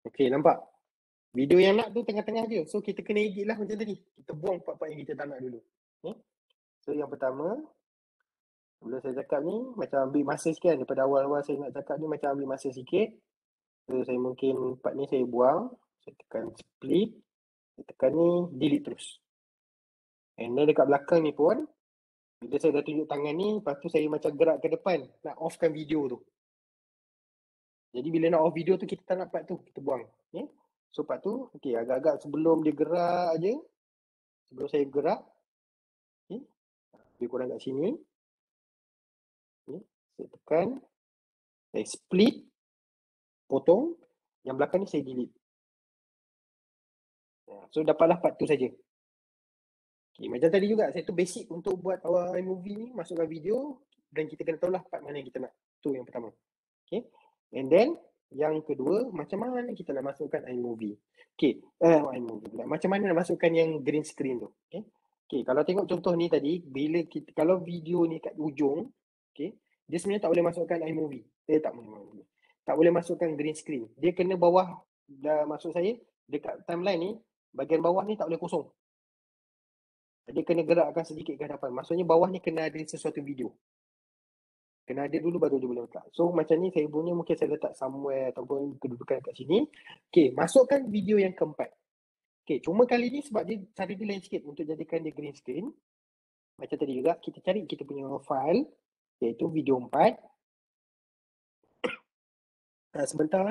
Okay, nampak? Video yang nak tu tengah-tengah je. So kita kena edit lah macam tadi. Kita buang part-part yang kita tak nak dulu. Okay. So yang pertama, bila saya cakap ni, macam ambil masa sikit kan. Daripada awal-awal saya nak cakap ni, macam ambil masa sikit. So saya mungkin part ni saya buang, saya tekan split, saya tekan ni delete terus. And then dekat belakang ni pun, bila saya dah tunjuk tangan ni, lepas tu saya macam gerak ke depan nak offkan video tu. Jadi bila nak off video tu kita tak nak part tu, kita buang. Okay? So part tu, okay, agak-agak sebelum dia gerak aja, sebelum saya gerak, okay, lebih kurang kat sini. Okay, saya tekan, saya split, potong, yang belakang ni saya delete. So dapatlah part tu saja. Okay, macam tadi juga, saya tu basic untuk buat our iMovie ni, masukkan video dan kita kena tahulah part mana yang kita nak. Tu yang pertama. Okay, and then yang kedua, macam mana kita nak masukkan iMovie. Okay, iMovie pula. Macam mana nak masukkan yang green screen tu. Okay, okay, kalau tengok contoh ni tadi, bila kita, kalau video ni kat ujung, okay, dia sebenarnya tak boleh masukkan iMovie. Tak boleh masukkan green screen. Dia kena bawah, maksud saya, dekat timeline ni, bahagian bawah ni tak boleh kosong. Dia kena gerakkan sedikit ke hadapan. Maksudnya bawah ni kena ada sesuatu video. Kena ada dulu baru dia boleh letak. So macam ni saya punya mungkin saya letak somewhere ataupun kedudukan kat sini. Okay, masukkan video yang keempat. Okay, cuma kali ni sebab dia cara dia lain sikit untuk jadikan dia green screen. Macam tadi juga, kita cari kita punya file, iaitu video 4. Sebentar.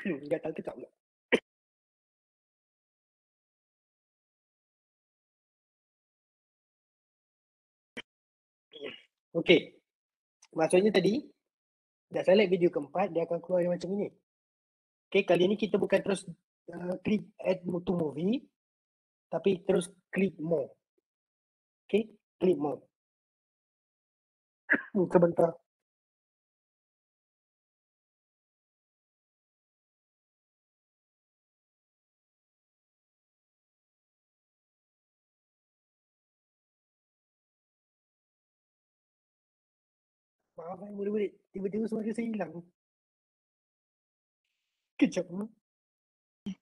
Gatal ke tak pula? Okey. Maksudnya tadi, dah select video keempat, dia akan keluar macam ini. Okey, kali ni kita bukan terus klik add to movie, tapi terus klik more. Okey, klik more. Sebentar. Maaf murid-murid, tiba-tiba suara saya hilang. Kejap.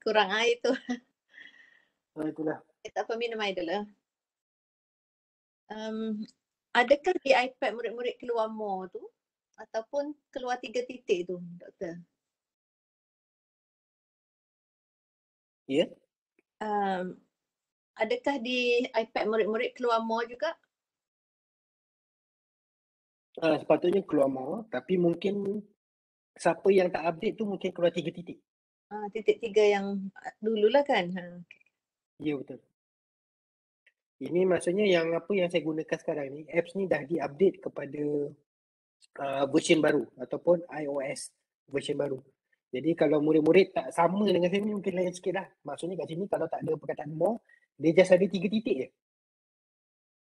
Kurang air tu. Itulah. Tak apa, minum air dulu. Adakah di iPad murid-murid keluar more tu ataupun keluar 3 titik tu, doktor? Ya. Adakah di iPad murid-murid keluar more juga? Sepatutnya keluar more, tapi mungkin siapa yang tak update tu mungkin keluar 3 titik. Titik 3 yang dululah kan? Ya, betul. Ini maksudnya yang apa yang saya gunakan sekarang ni, apps ni dah di-update kepada version baru ataupun iOS version baru. Jadi kalau murid-murid tak sama dengan saya ni mungkin lain sikit lah. Maksudnya kat sini kalau tak ada perkataan more, dia just ada 3 titik je.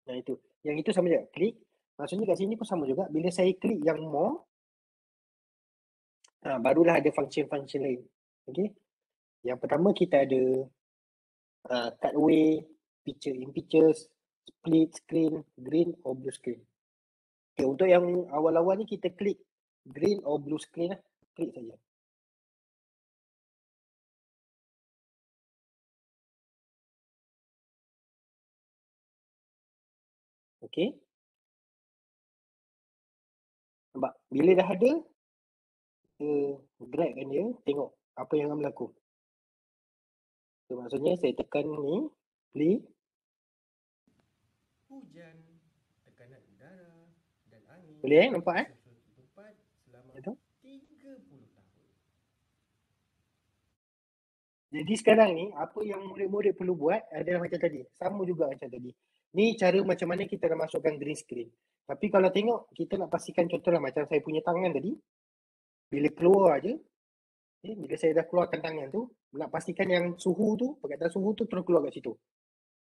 Nah itu. Yang itu sama juga. Klik. Maksudnya kat sini pun sama juga. Bila saya klik yang more, barulah ada function-function lain. Okay. Yang pertama kita ada cutaway, picture in pictures, split screen, green or blue screen. Okay, untuk yang awal-awal ni kita klik green or blue screen lah. Klik saja. Okay. Nampak? Bila dah ada, kita dragkan dia, tengok apa yang akan berlaku. So, maksudnya saya tekan ni, play. Hujan, tekanan udara dan angin. Boleh nampak Tempat selama Betul? 30 tahun. Jadi sekarang ni, apa yang murid-murid perlu buat adalah macam tadi. Sama juga macam tadi. Ni cara macam mana kita nak masukkan green screen. Tapi kalau tengok, kita nak pastikan contohlah macam saya punya tangan tadi. Bila keluar je, bila saya dah keluarkan tangan tu, nak pastikan yang suhu tu, perkataan suhu tu terus keluar kat situ.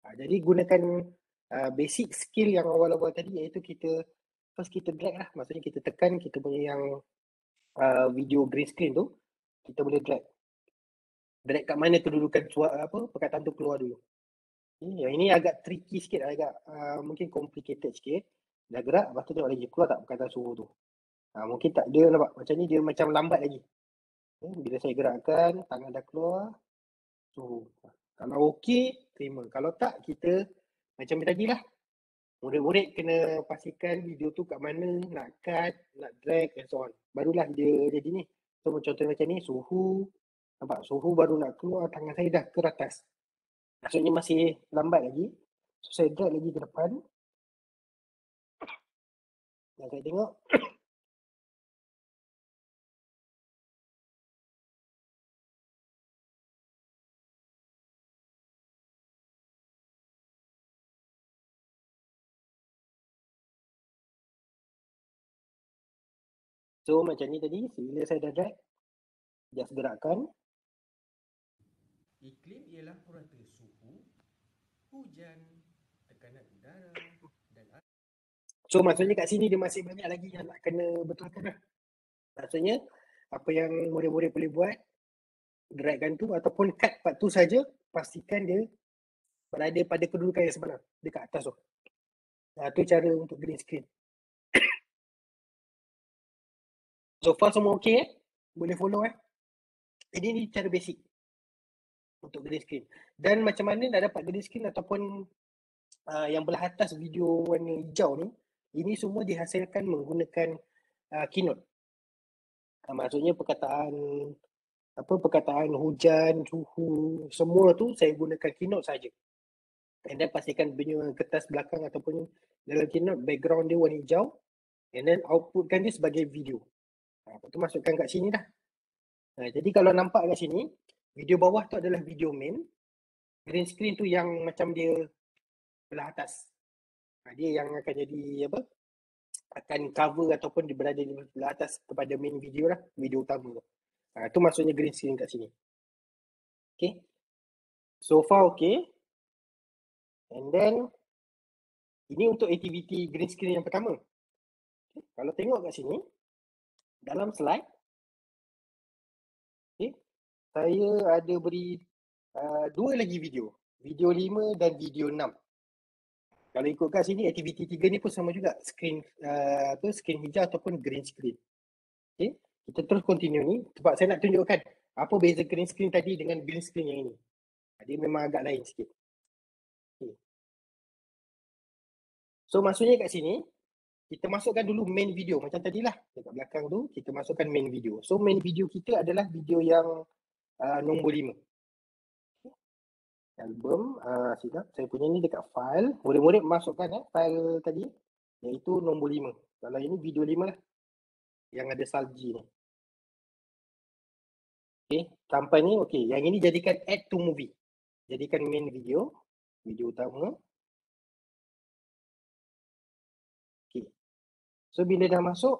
Jadi gunakan basic skill yang awal-awal tadi, iaitu kita first kita drag lah. Maksudnya kita tekan kita punya yang video green screen tu, kita boleh drag. Drag kat mana kedudukan perkataan tu keluar dulu. Yang ini agak tricky sikit, agak mungkin complicated sikit. Dah gerak, lepas tu tengok lagi keluar tak perkataan suhu tu. Mungkin tak, dia nampak macam ni dia macam lambat lagi. Bila saya gerakkan, tangan dah keluar suhu. Kalau okey, terima. Kalau tak, kita macam tadi lah. Murid-murid kena pastikan video tu kat mana, nak cut, nak drag and so on. Barulah dia jadi ni. So contoh macam ni, suhu. Nampak? Suhu baru nak keluar, tangan saya dah ke atas. Maksudnya masih lambat lagi. So saya drag lagi ke depan. Dan saya tengok. So macam ni tadi, bila saya dah drag, just gerakkan. Iklim ialah purata suhu, hujan, tekanan udara dan So maksudnya kat sini dia masih banyak lagi yang nak kena betulkan lah. Maksudnya apa yang murid-murid boleh buat, dragkan tu ataupun cut part tu saja, pastikan dia berada pada kedudukan yang sebenar, dekat atas tu. Tu cara untuk green screen. So far semua okey Boleh follow Ini ni cara basic untuk green screen. Dan macam mana nak dapat green screen ataupun yang belah atas video warna hijau ni, ini semua dihasilkan menggunakan Keynote. Maksudnya perkataan hujan, suhu, semua tu saya gunakan Keynote saja. And then pastikan punya kertas belakang ataupun dalam Keynote background dia warna hijau, and then outputkan dia sebagai video. Lepas tu masukkan kat sini dah. Jadi kalau nampak kat sini, video bawah tu adalah video main. Green screen tu yang macam dia belah atas. Dia yang akan jadi apa? Akan cover ataupun dia berada di belah atas kepada main video lah, video utama tu. Tu maksudnya green screen kat sini. Okay. So far okay. And then ini untuk aktiviti green screen yang pertama. Okay. Kalau tengok kat sini, dalam slide, okay, saya ada beri 2 lagi video. Video 5 dan video 6. Kalau ikut kat sini, aktiviti 3 ni pun sama juga. Screen screen hijau ataupun green screen. Okay. Kita terus continue ni. Sebab saya nak tunjukkan apa beza green screen tadi dengan green screen yang ini. Dia memang agak lain sikit. Okay. So maksudnya kat sini, kita masukkan dulu main video macam tadilah. Dekat belakang tu kita masukkan main video. So main video kita adalah video yang nombor 5. Album, silap saya punya ni dekat file. Murid-murid masukkan file tadi, iaitu nombor 5. Kalau ini video 5 lah, yang ada salji ni. Okay, sampai ni okay. Yang ini jadikan add to movie. Jadikan main video, video utama. Okay. So bila dah masuk,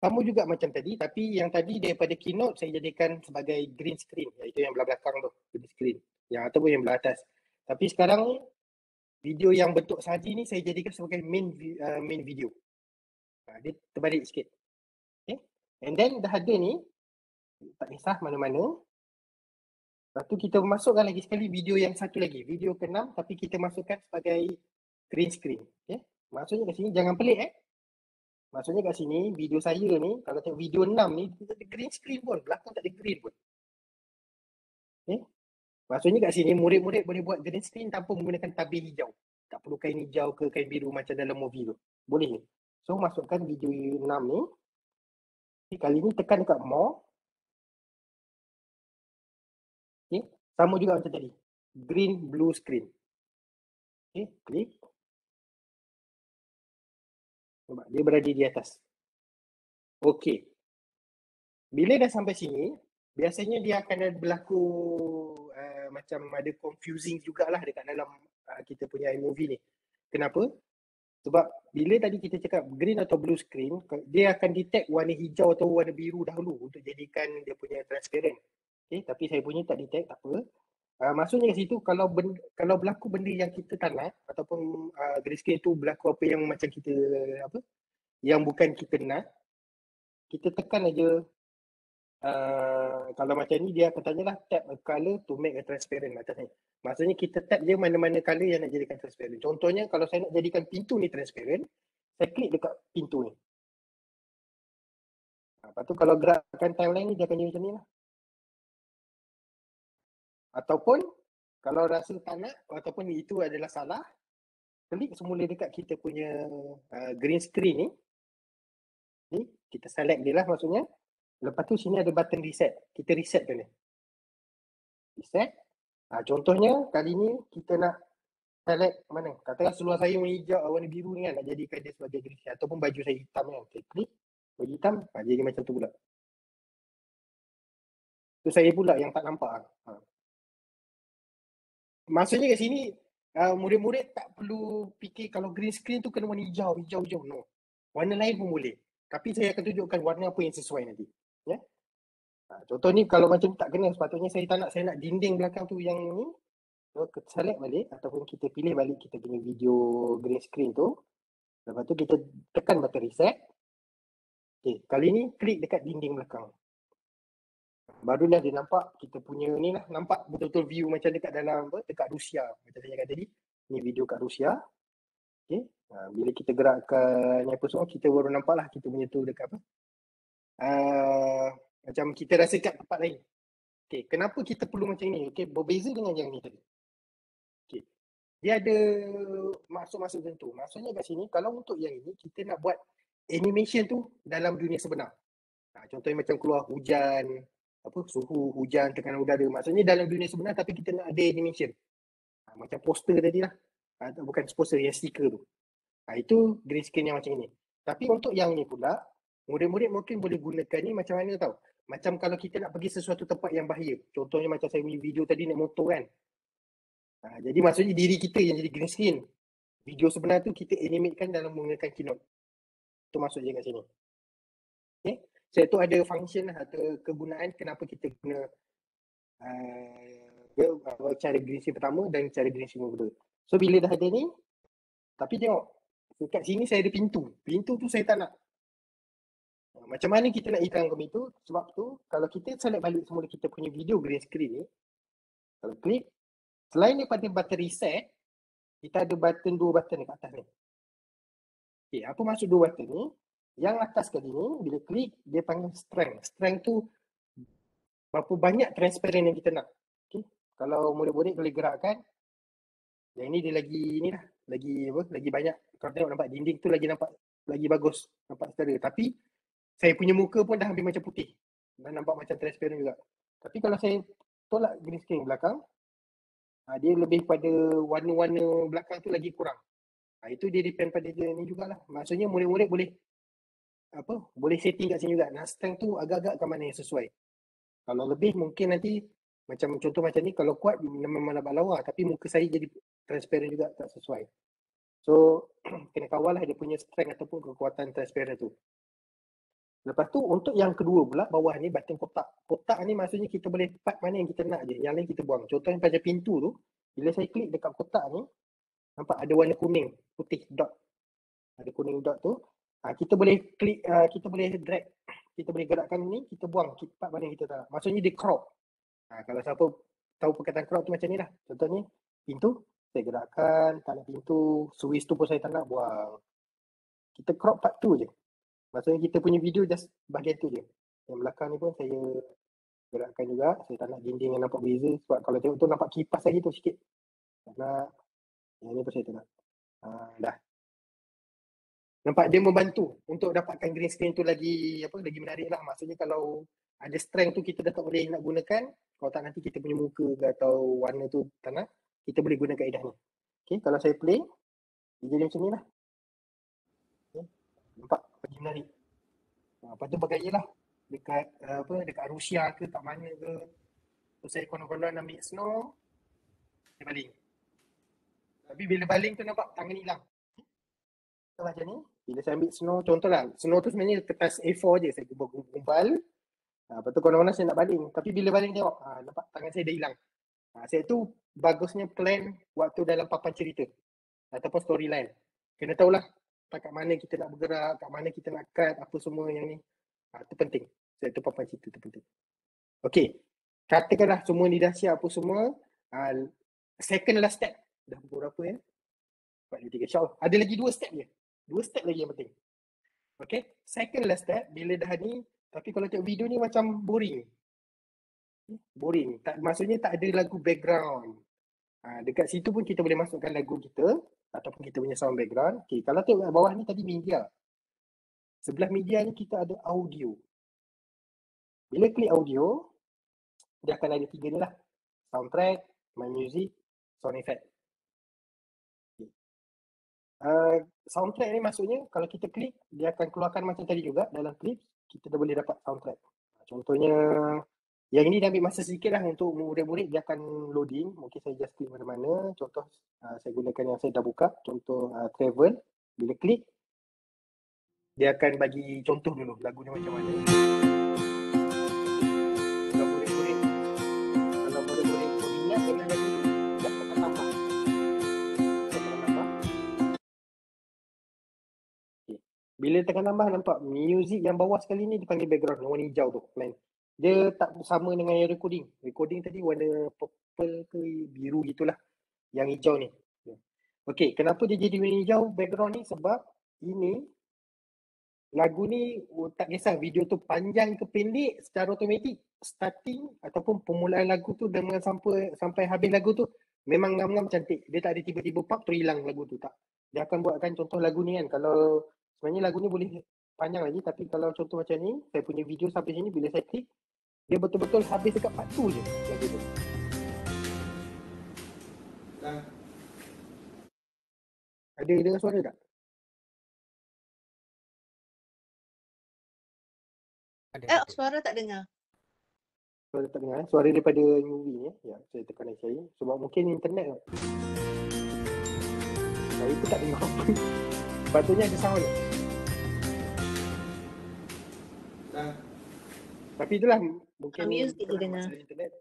sama juga macam tadi, tapi yang tadi daripada Keynote saya jadikan sebagai green screen, iaitu yang belah belakang tu, green screen, yang ataupun yang belah atas. Tapi sekarang video yang bentuk saji ni saya jadikan sebagai main video. Dia terbalik sikit. Okay. And then dah ada ni, tak kisah mana-mana. Lepas tu kita masukkan lagi sekali video yang satu lagi, video ke-6, tapi kita masukkan sebagai green screen. Okay. Maksudnya kat sini jangan pelik Maksudnya kat sini video saya ni, kalau tengok video 6 ni, kita ada green screen pun, belakang tak ada green pun. Okay. Maksudnya kat sini murid-murid boleh buat green screen tanpa menggunakan tabir hijau. Tak perlu kain hijau ke kain biru macam dalam movie tu. Boleh ni. So masukkan video 6 ni. Okay, kali ni tekan dekat more. Okay. Sama juga macam tadi. Green, blue screen. Okay, klik. Nampak, dia berada di atas. Okey. Bila dah sampai sini, biasanya dia akan berlaku macam ada confusing jugalah dekat dalam kita punya iMovie ni. Kenapa? Sebab bila tadi kita cakap green atau blue screen, dia akan detect warna hijau atau warna biru dahulu untuk jadikan dia punya transparent. Okay, tapi saya punya tak detect, tak apa. Maksudnya kat situ kalau berlaku benda yang kita tak nak ataupun green screen tu berlaku apa yang macam kita yang bukan kita nak, kita tekan aja kalau macam ni dia akan tanyalah tap a color to make a transparent atas ni. Maksudnya kita tap je mana-mana color yang nak jadikan transparent. Contohnya kalau saya nak jadikan pintu ni transparent, saya klik dekat pintu ni. Lepas tu kalau gerakkan timeline ni dia akan jadi macam ni lah. Ataupun Kalau rasa tak nak ataupun itu adalah salah, klik semula dekat kita punya green screen ni. Ni kita select dia lah maksudnya. Lepas tu sini ada button reset. Kita reset dia ni. Reset. Contohnya kali ni kita nak select mana? Katakan seluar saya warna hijau, warna biru ni kan, nak jadikan dia sebagai green screen. Ataupun baju saya hitam kan. Saya klik baju hitam, jadi macam tu pula. Tu saya pula yang tak nampak. Maksudnya kat sini murid-murid tak perlu fikir kalau green screen tu kena warna hijau. No. Warna lain pun boleh. Tapi saya akan tunjukkan warna apa yang sesuai nanti. Ya. Contoh ni kalau macam tak kena, sepatutnya saya tak nak, saya nak dinding belakang tu yang ni. So, select balik ataupun kita pilih balik kita punya video green screen tu. Lepas tu kita tekan button reset. Okay, kali ni klik dekat dinding belakang. Barulah dia nampak kita punya ni lah, nampak betul-betul view macam dekat dalam dekat Rusia. Macam saya cakap tadi, ni video kat Rusia. Okay. Bila kita gerakkan apa semua, kita baru nampak lah kita punya tu dekat apa. Macam kita rasa kat tempat lain. Okay. Kenapa kita perlu macam ni? Okay. Berbeza dengan yang ni tadi. Okay. Dia ada maksud-maksud tertentu. Maksudnya kat sini, kalau untuk yang ini, kita nak buat animation tu dalam dunia sebenar. Contohnya macam keluar hujan, suhu hujan, tekanan udara. Maksudnya dalam dunia sebenar tapi kita nak ada animation. Macam poster tadi lah. Bukan poster, yang stiker tu. Itu green screen yang macam ini. Tapi untuk yang ni pula, murid-murid mungkin boleh gunakan ni macam mana tau. Macam kalau kita nak pergi sesuatu tempat yang bahaya. Contohnya macam saya punya video tadi naik motor kan. Jadi maksudnya diri kita yang jadi green screen. Video sebenar tu kita animatekan dalam menggunakan Keynote. Itu maksudnya kat sini. Okay. So itu ada function atau kegunaan kenapa kita guna cara green screen pertama dan cara green screen kedua. So bila dah ada ni, tapi tengok dekat sini saya ada pintu. Pintu tu saya tak nak. Macam mana kita nak hilangkan pintu? Sebab tu kalau kita select balik semula kita punya video green screen ni, kalau klik, selain daripada button reset, kita ada dua button dekat atas ni. Okay, apa maksud dua button ni? Yang atas kali ni, bila klik, dia panggil strength. Strength tu berapa banyak transparent yang kita nak. Okay. Kalau murid-murid boleh gerakkan, yang ini dia lagi ni lah, lagi banyak. Kalau tengok nampak dinding tu lagi bagus, nampak setara. Tapi saya punya muka pun dah hampir macam putih. Dah nampak macam transparent juga. Tapi kalau saya tolak green screen belakang, dia lebih pada warna-warna belakang tu lagi kurang. Itu dia depend pada dia ni jugalah. Maksudnya murid-murid boleh setting kat sini juga. Nah, strength tu agak-agak ke mana yang sesuai. Kalau lebih mungkin nanti macam contoh macam ni, kalau kuat memang nampak lawa, tapi muka saya jadi transparent juga tak sesuai. So kena kawal lah dia punya strength ataupun kekuatan transparent tu. Lepas tu untuk yang kedua pula, bawah ni button kotak. Kotak ni maksudnya kita boleh part mana yang kita nak je, yang lain kita buang. Contohnya pada pintu tu, bila saya klik dekat kotak ni, nampak ada warna kuning, putih, dot. Ada kuning dot tu. Kita boleh klik, kita boleh drag, kita boleh gerakkan ni, kita buang part mana yang kita tak nak. Maksudnya dia crop. Kalau siapa tahu perkataan crop tu macam ni lah. Contohnya pintu, saya gerakkan, tak nak pintu, switch tu pun saya tak nak, buang. Kita crop part tu je. Maksudnya kita punya video just bahagian tu je. Yang belakang ni pun saya gerakkan juga. Saya tak nak dinding yang nampak beza. Sebab kalau tengok tu nampak kipas lagi tu sikit. Tak nak. Yang ni pun saya tak nak. Dah. Nampak dia membantu untuk dapatkan green screen tu lagi menarik lah. Maksudnya kalau ada strength tu kita dah tak boleh nak gunakan. Kalau tak nanti kita punya muka ke atau warna tu tak nak, kita boleh guna kaedah ni. Okay, kalau saya play, dia jadi macam ni lah. Okay. Nampak lagi menarik. Lepas tu bergayalah dekat Rusia ke tak mana ke. So saya konon-konon ambil snow, saya baling. Tapi bila baling tu nampak tangan hilang. So macam ni, bila saya ambil snow, contohlah, snow tu sebenarnya kertas A4 je, saya gumpal. Lepas tu konon-konon saya nak baling. Tapi bila baling tengok, nampak tangan saya dah hilang. Saya tu bagusnya plan waktu dalam papan cerita ataupun storyline. Kena tahulah kat mana kita nak bergerak, kat mana kita nak cut, apa semua yang ni. Itu penting. Sebab tu papan cerita tu penting. Okay. Katakanlah semua ni dah siap apa semua. Second last step. Dah pukul berapa ya? 4, 2, 3. InsyaAllah. Ada lagi 2 step je. 2 step lagi yang penting. Okay. Second last step. Bila dah ni. Tapi kalau tengok video ni macam boring. Boring. Maksudnya tak ada lagu background. Dekat situ pun kita boleh masukkan lagu kita ataupun kita punya sound background. Okay, kalau tengok kat bawah ni tadi media. Sebelah media ni kita ada audio. Bila klik audio, dia akan ada 3 ni lah. Soundtrack, My Music, Sound Effect. Okay. Soundtrack ni maksudnya kalau kita klik, dia akan keluarkan macam tadi juga dalam clip, kita dah boleh dapat soundtrack. Contohnya, yang ini dah ambil masa sedikit lah untuk murid-murid, dia akan loading. Mungkin saya just klik mana-mana. Contoh, saya gunakan yang saya dah buka. Contoh travel. Bila klik, dia akan bagi contoh dulu lagu ni macam mana. Kalau murid-murid berminat dengan lagu ni, dia akan tambah. Okay. Bila tekan tambah, nampak music yang bawah sekali ni dipanggil background, yang warna hijau tu. Dia tak sama dengan yang recording. Recording tadi warna purple ke biru gitulah. Yang hijau ni. Okay, kenapa dia jadi warna hijau background ni? Sebab ini lagu ni tak kisah video tu panjang ke pendek, secara automatik starting ataupun permulaan lagu tu dengan sampai habis lagu tu memang ngam-ngam cantik. Dia tak ada tiba-tiba pop terhilang lagu tu, tak. Dia akan buatkan contoh lagu ni kan. Kalau sebenarnya lagu ni boleh panjang lagi, tapi kalau contoh macam ni, saya punya video sampai sini, bila saya klik, dia betul-betul habis dekat part 2 je lagu tu. Ada dengar suara tak? Suara tak dengar. Suara tak dengar. Suara daripada movie ni. Ya, saya tekan saya. Sebab mungkin internet tak. Saya pun tak dengar apa. Patutnya ada sound ni. Tapi itulah mungkin Music dia dengar. masalah internet.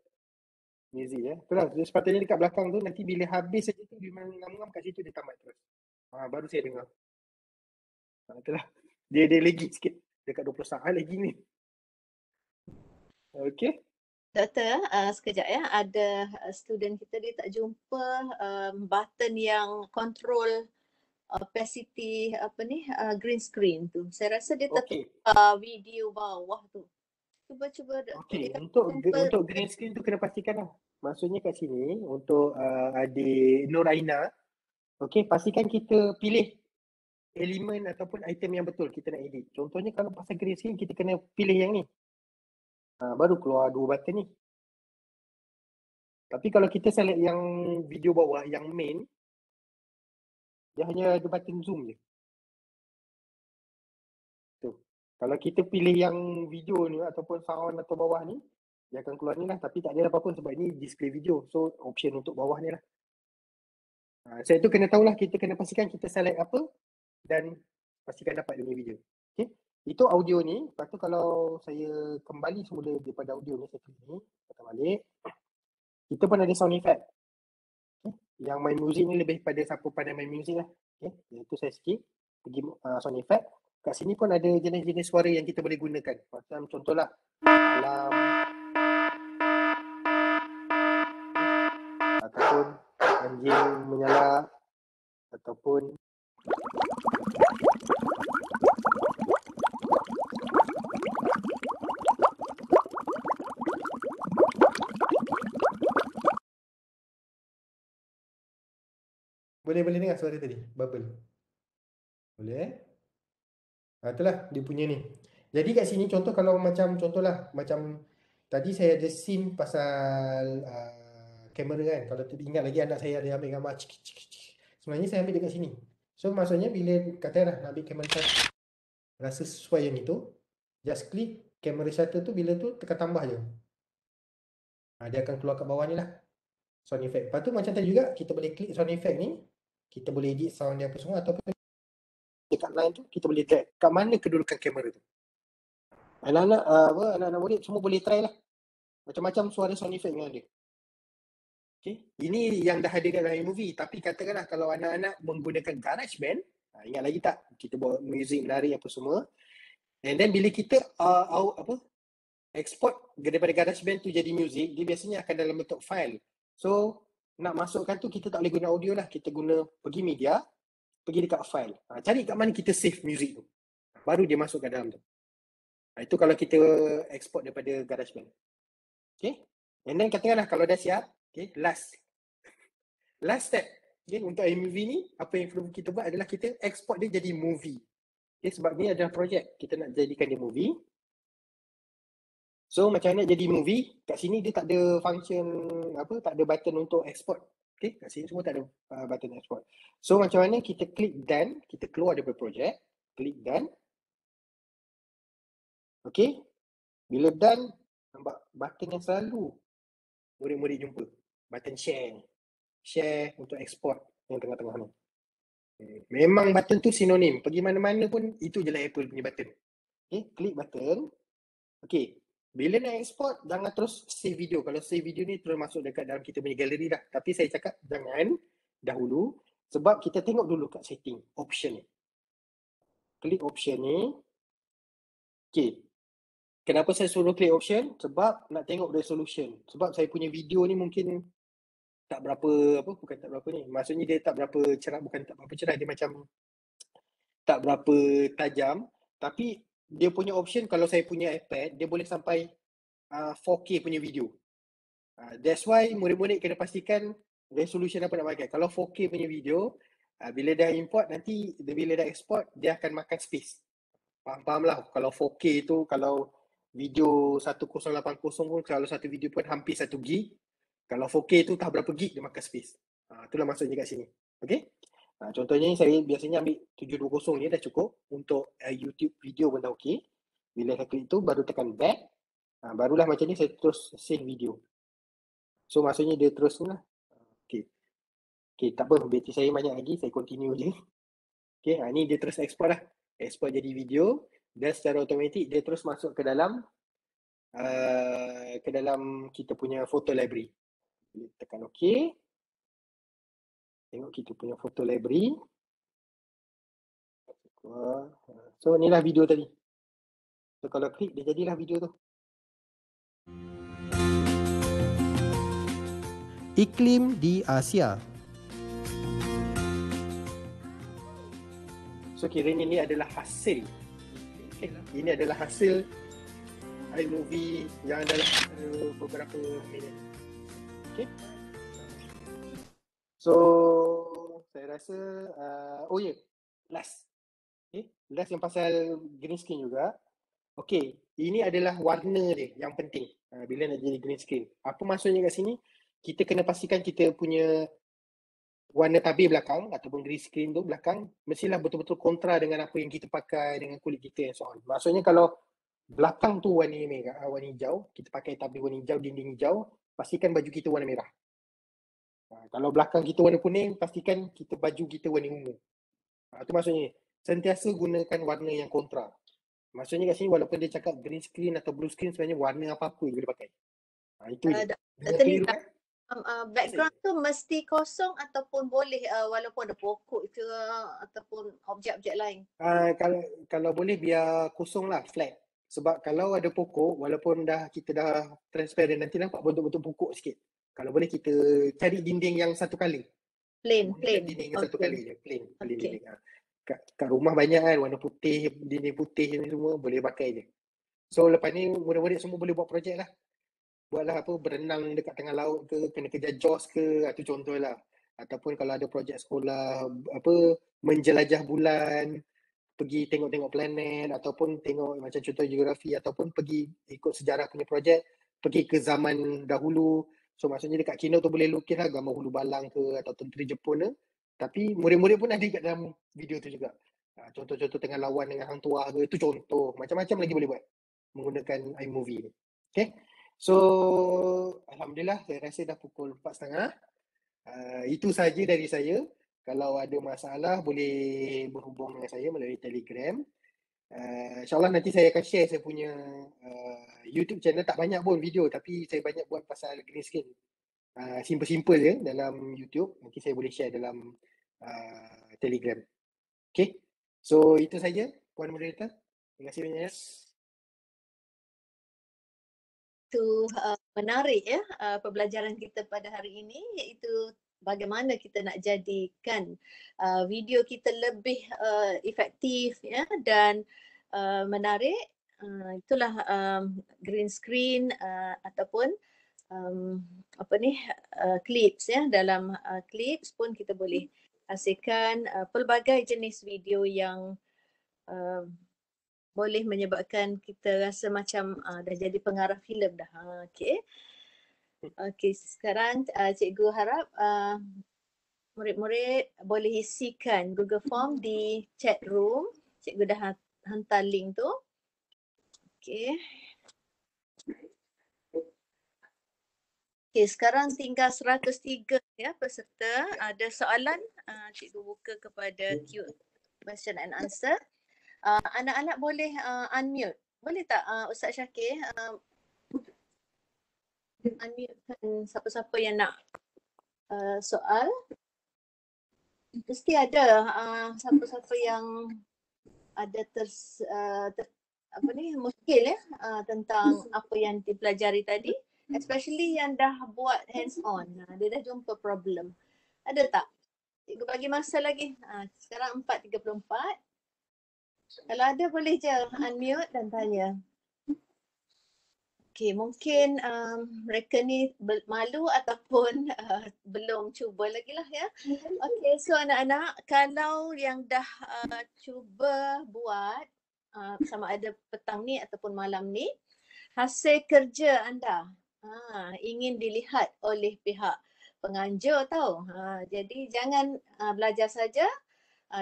Music ya. Itulah sepatutnya dekat belakang tu nanti bila habis saja tu dia memang ngam-ngam kat situ dia tamat terus. Baru saya dengar. Itulah. Dia lagi sikit dekat 20 saat lagi ni. Okey. Doktor, sekejap ya. Ada student kita dia tak jumpa button yang control opacity green screen tu. Saya rasa dia Okey. video bawah tu. Cuba Okey, untuk green screen tu kena pastikan lah. Maksudnya kat sini untuk adik Nur Aina, okey, pastikan kita pilih elemen ataupun item yang betul kita nak edit. Contohnya kalau pasal green screen kita kena pilih yang ni. Baru keluar 2 button ni. Tapi kalau kita select yang video bawah, yang main, dia hanya ada button zoom je. Tu. Kalau kita pilih yang video ni ataupun sound atau bawah ni, dia akan keluar ni lah. Tapi tak ada apa-apa sebab ni display video. So option untuk bawah ni lah. Saya tu kena tahulah, kita kena pastikan kita select apa dan pastikan dapat dia punya video. Okay. Itu audio ni. Lepas tu kalau saya kembali semula daripada audio ni, saya klik ni, patah balik. Kita pun ada sound effect. Okay. Yang main music ni lebih pada siapa pandai main music lah. Okay. Itu saya skip. Pergi sound effect. Kat sini pun ada jenis-jenis suara yang kita boleh gunakan. Macam contohlah alam ataupun anjing menyala ataupun boleh dengar suara tadi, bubble. Boleh? Itulah dia punya ni. Jadi kat sini contoh kalau macam contohlah macam tadi saya ada scene pasal kamera kan. Kalau ingat lagi anak saya ada ambil gambar sebenarnya saya ambil dekat sini. So maksudnya bila katakanlah nak ambil kamera shutter, rasa sesuai yang itu, just klik kamera shutter tu, bila tu tekan tambah je. Dia akan keluar kat bawah ni lah. Sound effect. Lepas tu macam tadi juga kita boleh klik sound effect ni. Kita boleh edit sound dia apa semua ataupun dekat line tu kita boleh drag kat mana kedudukan kamera tu. Anak-anak murid semua boleh try lah. Macam-macam suara sound effect yang ada. Okay. Ini yang dah ada dalam movie. Tapi katakanlah kalau anak-anak menggunakan GarageBand, ingat lagi tak? Kita buat music menarik apa semua. And then bila kita export daripada GarageBand tu jadi music, dia biasanya akan dalam bentuk file. So nak masukkan tu kita tak boleh guna audio lah. Kita guna pergi media, pergi dekat file. Cari kat mana kita save music tu. Baru dia masuk kat dalam tu. Itu kalau kita export daripada GarageBand. Okay. And then katakanlah kalau dah siap, okay, last. last step. Okay, untuk iMovie ni, apa yang perlu kita buat adalah kita export dia jadi movie. Okay, sebab ni adalah projek. Kita nak jadikan dia movie. So macam mana jadi movie? Kat sini dia tak ada function apa, tak ada button untuk export. Okay, kat sini semua tak ada button export. So macam mana kita klik done, kita keluar daripada projek, klik done. Okay, bila done, nampak button yang selalu murid-murid jumpa. Button share. Share untuk export yang tengah-tengah ni. Memang button tu sinonim. Pergi mana-mana pun itu je lah Apple punya button. Okay, klik button. Okay, bila nak export, jangan terus save video. Kalau save video ni terus masuk dekat dalam kita punya galeri dah. Tapi saya cakap jangan dahulu. Sebab kita tengok dulu kat setting, option ni. Klik option ni. Okay. Kenapa saya suruh klik option? Sebab nak tengok resolution. Sebab saya punya video ni mungkin tak berapa, apa, bukan tak berapa ni. Maksudnya dia tak berapa cerah, bukan tak berapa cerah. Dia macam tak berapa tajam. Tapi dia punya option kalau saya punya iPad, dia boleh sampai 4K punya video. That's why murid-murid kena pastikan resolution apa nak pakai. Kalau 4K punya video, bila dah import nanti, bila dah export, dia akan makan space. Faham lah. Kalau 4K tu, kalau video 1080 pun, kalau satu video pun hampir 1 gig. Kalau 4K tu tak berapa gig dia makan space. Itulah maksudnya kat sini. Okay? Contohnya ni saya biasanya ambil 720 ni dah cukup. Untuk YouTube video pun dah okey. Bila saya klik tu baru tekan back. Barulah macam ni saya terus save video. So maksudnya dia terus ni lah. Okay. Okay, tak apa. Bateri saya banyak lagi. Saya continue je. Okay, ni dia terus export lah. Export jadi video. Dan secara automatik dia terus masuk ke dalam kita punya photo library. Tekan OK. Tengok kita punya photo library. So inilah video tadi. So kalau klik dia jadilah video tu. Iklim di Asia. So kiranya ini adalah hasil. Okay, ini adalah hasil iMovie yang dalam beberapa minit. Okay. So saya rasa oh ya, last. Okay, last yang pasal green screen juga. Okay, ini adalah warna dia yang penting bila nak jadi green screen. Apa maksudnya kat sini? Kita kena pastikan kita punya warna tabir belakang ataupun green screen tu belakang mestilah betul-betul kontra dengan apa yang kita pakai, dengan kulit kita and so on. Maksudnya kalau belakang tu warna merah, warna hijau, kita pakai tabir warna hijau, dinding hijau, pastikan baju kita warna merah. Kalau belakang kita warna kuning, pastikan kita baju kita warna ungu. Itu maksudnya sentiasa gunakan warna yang kontra. Maksudnya kat sini walaupun dia cakap green screen atau blue screen, sebenarnya warna apa-apa boleh pakai. Itu je. Background tu mesti kosong ataupun boleh walaupun ada pokok ke ataupun objek-objek lain? Kalau boleh biar kosong lah, flat. Sebab kalau ada pokok, walaupun kita dah transparent, nanti nampak bentuk-bentuk pokok sikit. Kalau boleh kita cari dinding yang satu kali. Plain. Dinding yang satu kali je, plain dinding. Kat rumah banyak kan, warna putih, dinding putih ni semua boleh pakai je. So lepas ni murid-murid semua boleh buat projek lah. Buatlah apa, berenang dekat tengah laut ke, kena kejar JAWS ke, itu contoh lah. Ataupun kalau ada projek sekolah, apa, menjelajah bulan, pergi tengok-tengok planet, ataupun tengok macam contoh geografi, ataupun pergi ikut sejarah punya projek, pergi ke zaman dahulu. So maksudnya dekat keynote tu boleh lukis lah gambar hulu balang ke, atau tentera Jepun ke. Tapi murid-murid pun ada kat dalam video tu juga. Contoh-contoh tengah lawan dengan hang tuah ke, itu contoh. Macam-macam lagi boleh buat menggunakan iMovie ni. Okay. So alhamdulillah saya rasa dah pukul 4.30. Itu saja dari saya. Kalau ada masalah boleh berhubung dengan saya melalui Telegram. InsyaAllah nanti saya akan share saya punya YouTube channel. Tak banyak pun video, tapi saya banyak buat pasal green screen. Simple-simple je dalam YouTube. Nanti saya boleh share dalam Telegram. Okay. So itu saja Puan Moderator. Terima kasih banyak. Itu menarik ya pembelajaran kita pada hari ini, iaitu bagaimana kita nak jadikan video kita lebih efektif ya dan menarik. Itulah green screen ataupun clips ya. Dalam clips pun kita boleh hasilkan pelbagai jenis video yang boleh menyebabkan kita rasa macam dah jadi pengarah filem dah. Okey. Okey, sekarang cikgu harap murid-murid boleh isikan Google Form di chat room. Cikgu dah hantar link tu. Okey. Okey, sekarang tinggal 103 ya peserta. Ada soalan, cikgu buka kepada question and answer. Anak-anak boleh unmute. Boleh tak Ustaz Syakir unmute siapa-siapa yang nak soal? Mesti ada siapa-siapa yang ada muskil ya tentang apa yang dipelajari tadi, especially yang dah buat hands on. Dia dah jumpa problem. Ada tak? Cikgu bagi masa lagi. Sekarang 4:34. Kalau ada boleh je unmute dan tanya. Okey, mungkin mereka ni malu ataupun belum cuba lagi lah ya. Okey, so anak-anak, kalau yang dah cuba buat sama ada petang ni ataupun malam ni, hasil kerja anda ingin dilihat oleh pihak penganjur tau. Jadi jangan belajar saja,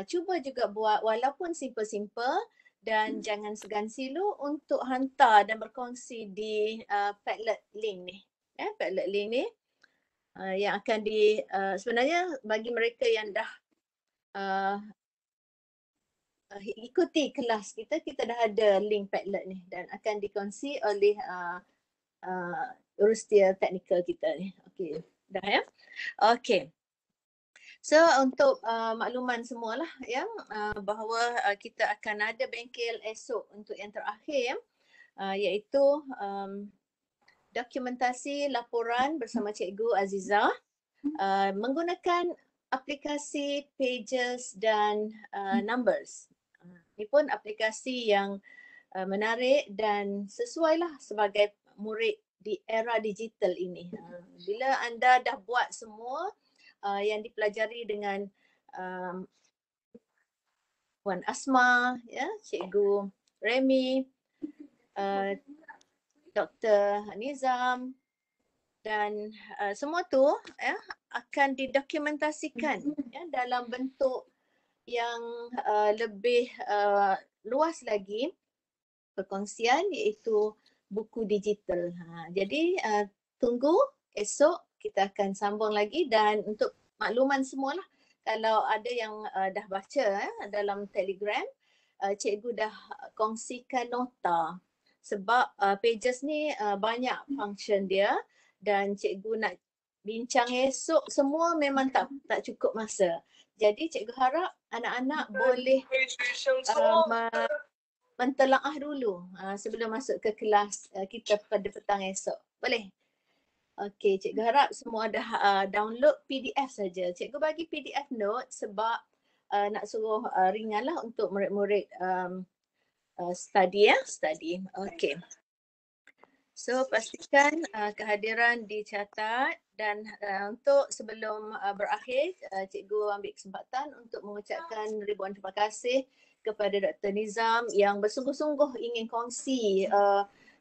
cuba juga buat walaupun simple-simple. Dan jangan segan silu untuk hantar dan berkongsi di Padlet link ni. Padlet link ni yang akan sebenarnya bagi mereka yang dah ikuti kelas kita dah ada link Padlet ni dan akan dikongsi oleh Urustia Teknikal kita ni. Okey, dah ya? Okey. So untuk makluman semualah ya bahawa kita akan ada bengkel esok untuk yang terakhir iaitu dokumentasi laporan bersama Cikgu Aziza menggunakan aplikasi Pages dan Numbers. Ini pun aplikasi yang menarik dan sesuailah sebagai murid di era digital ini. Bila anda dah buat semua yang dipelajari dengan Puan Asma, ya, Cikgu Remy, Dr. Nizam dan semua tu ya akan didokumentasikan ya dalam bentuk yang lebih luas lagi perkongsian iaitu buku digital. Jadi tunggu esok kita akan sambung lagi dan untuk makluman semualah kalau ada yang dah baca dalam Telegram, cikgu dah kongsikan nota sebab Pages ni banyak function dia dan cikgu nak bincang esok semua memang tak cukup masa. Jadi cikgu harap anak-anak boleh mentelaah dulu sebelum masuk ke kelas kita pada petang esok. Boleh? Okey, cikgu harap semua dah download PDF saja. Cikgu bagi PDF note sebab nak suruh ringanlah untuk murid-murid study. Okey. So pastikan kehadiran dicatat dan untuk sebelum berakhir cikgu ambil kesempatan untuk mengucapkan ribuan terima kasih kepada Dr. Nizam yang bersungguh-sungguh ingin kongsi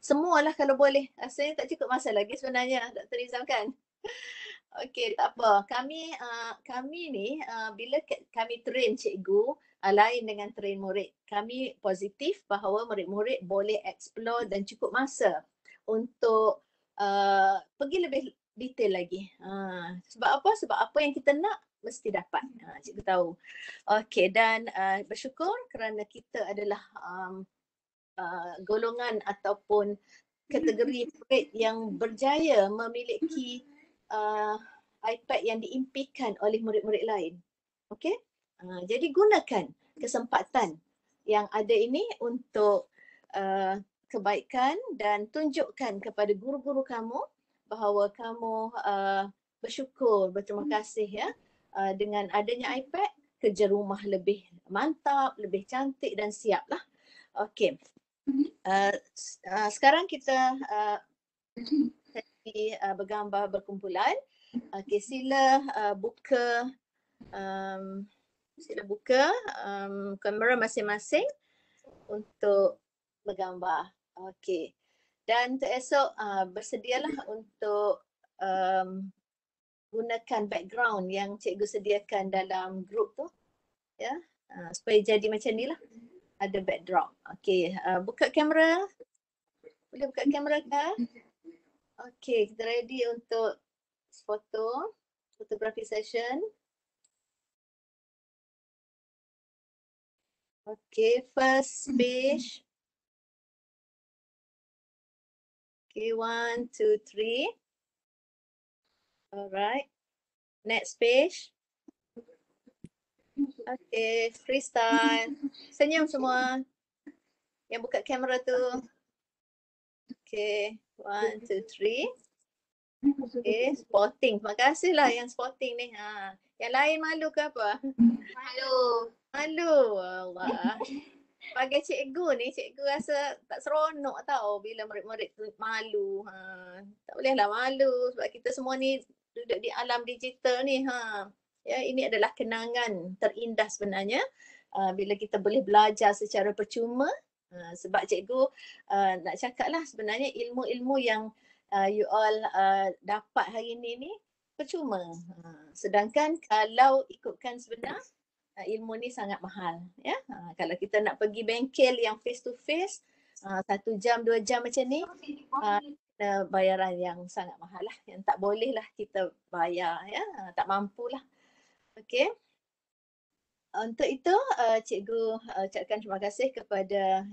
semualah kalau boleh. Rasanya tak cukup masa lagi sebenarnya Dr. Nizam kan. Okey, tak apa. Kami ni bila kami train cikgu lain dengan train murid. Kami positif bahawa murid-murid boleh explore dan cukup masa untuk pergi lebih detail lagi. Sebab apa? Sebab apa yang kita nak mesti dapat. Cikgu tahu. Okey, dan bersyukur kerana kita adalah golongan ataupun kategori murid yang berjaya memiliki iPad yang diimpikan oleh murid-murid lain. Okey? Jadi gunakan kesempatan yang ada ini untuk kebaikan dan tunjukkan kepada guru-guru kamu bahawa kamu bersyukur, berterima kasih ya dengan adanya iPad, kerja rumah lebih mantap, lebih cantik dan siaplah. Okey. Sekarang kita bergambar berkumpulan. Okey, sila buka kamera masing-masing untuk bergambar. Okey. Dan untuk esok bersedialah untuk gunakan background yang cikgu sediakan dalam grup tu, ya, supaya jadi macam ni lah, ada backdrop. Okey, buka kamera. Boleh buka kamera kah? Okey, kita ready untuk fotografi session. Okey, first page. Okay, 1, 2, 3. Alright. Next page. Okay, freestyle. Senyum semua. Yang buka kamera tu. Okay, 1, 2, 3. Okay, spotting. Terima kasih lah yang spotting ni. Yang lain malu ke apa? Malu. Allah. Sebagai cikgu ni, cikgu rasa tak seronok tau bila murid-murid tu malu. Tak bolehlah malu sebab kita semua ni duduk di alam digital ni. Ya, ini adalah kenangan terindah sebenarnya bila kita boleh belajar secara percuma. Sebab cikgu nak cakap lah sebenarnya ilmu-ilmu yang you all dapat hari ni percuma. Sedangkan kalau ikutkan sebenar, ilmu ni sangat mahal, ya. Kalau kita nak pergi bengkel yang face to face 1 jam 2 jam macam ni, bayaran yang sangat mahal lah, yang tak boleh lah kita bayar, ya. Tak mampu lah. Okey. Untuk itu cikgu ucapkan terima kasih kepada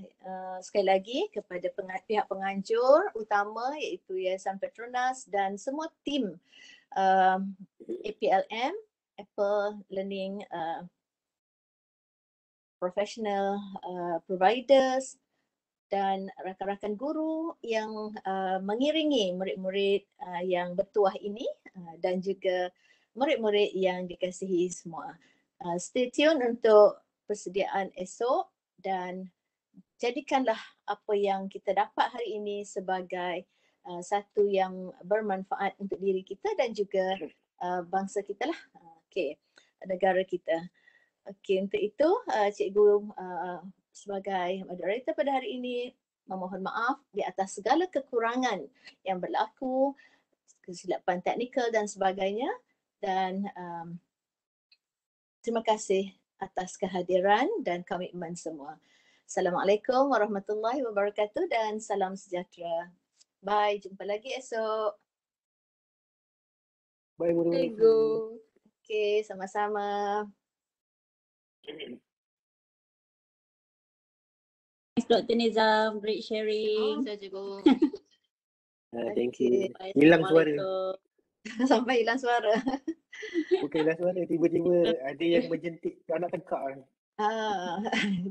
sekali lagi kepada pihak penganjur utama iaitu Yayasan Petronas dan semua tim APLM, Apple Learning Professional Providers dan rakan-rakan guru yang mengiringi murid-murid yang bertuah ini dan juga murid-murid yang dikasihi semua. Stay tune untuk persediaan esok dan jadikanlah apa yang kita dapat hari ini sebagai satu yang bermanfaat untuk diri kita dan juga bangsa kita lah, negara kita. Okey, untuk itu cikgu sebagai moderator pada hari ini memohon maaf di atas segala kekurangan yang berlaku, kesilapan teknikal dan sebagainya, dan terima kasih atas kehadiran dan komitmen semua. Assalamualaikum warahmatullahi wabarakatuh dan salam sejahtera. Bye, jumpa lagi esok. Bye, murid-murid. Okey, sama-sama. Thanks Dr. Nizam, great sharing. Cikgu. Thank you. Hilang suara. Sampai hilang suara. Bukan hilang suara, tiba-tiba ada yang berjentik anak tekak.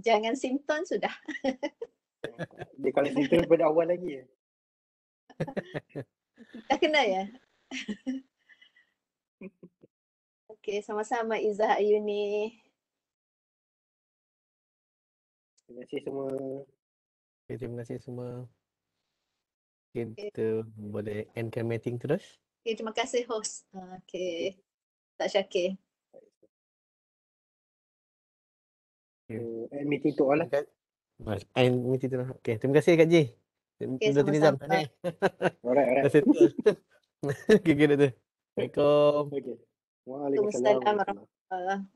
Jangan simptom sudah. Dia kalau simptom daripada awal lagi. Dah kena ya? Okey, sama-sama Izzah Ayuni. Terima kasih semua. Okay, terima kasih semua. Kita boleh endkan meeting terus. Okay, terima kasih host. Okay, Tak Syakir. End meeting tu all lah. End meeting tu lah. Okay, terima kasih Kak Ji. Okay, Dr. Nizam. Alright. Okay, Dr. Assalamualaikum. Okay. Waalaikumsalam.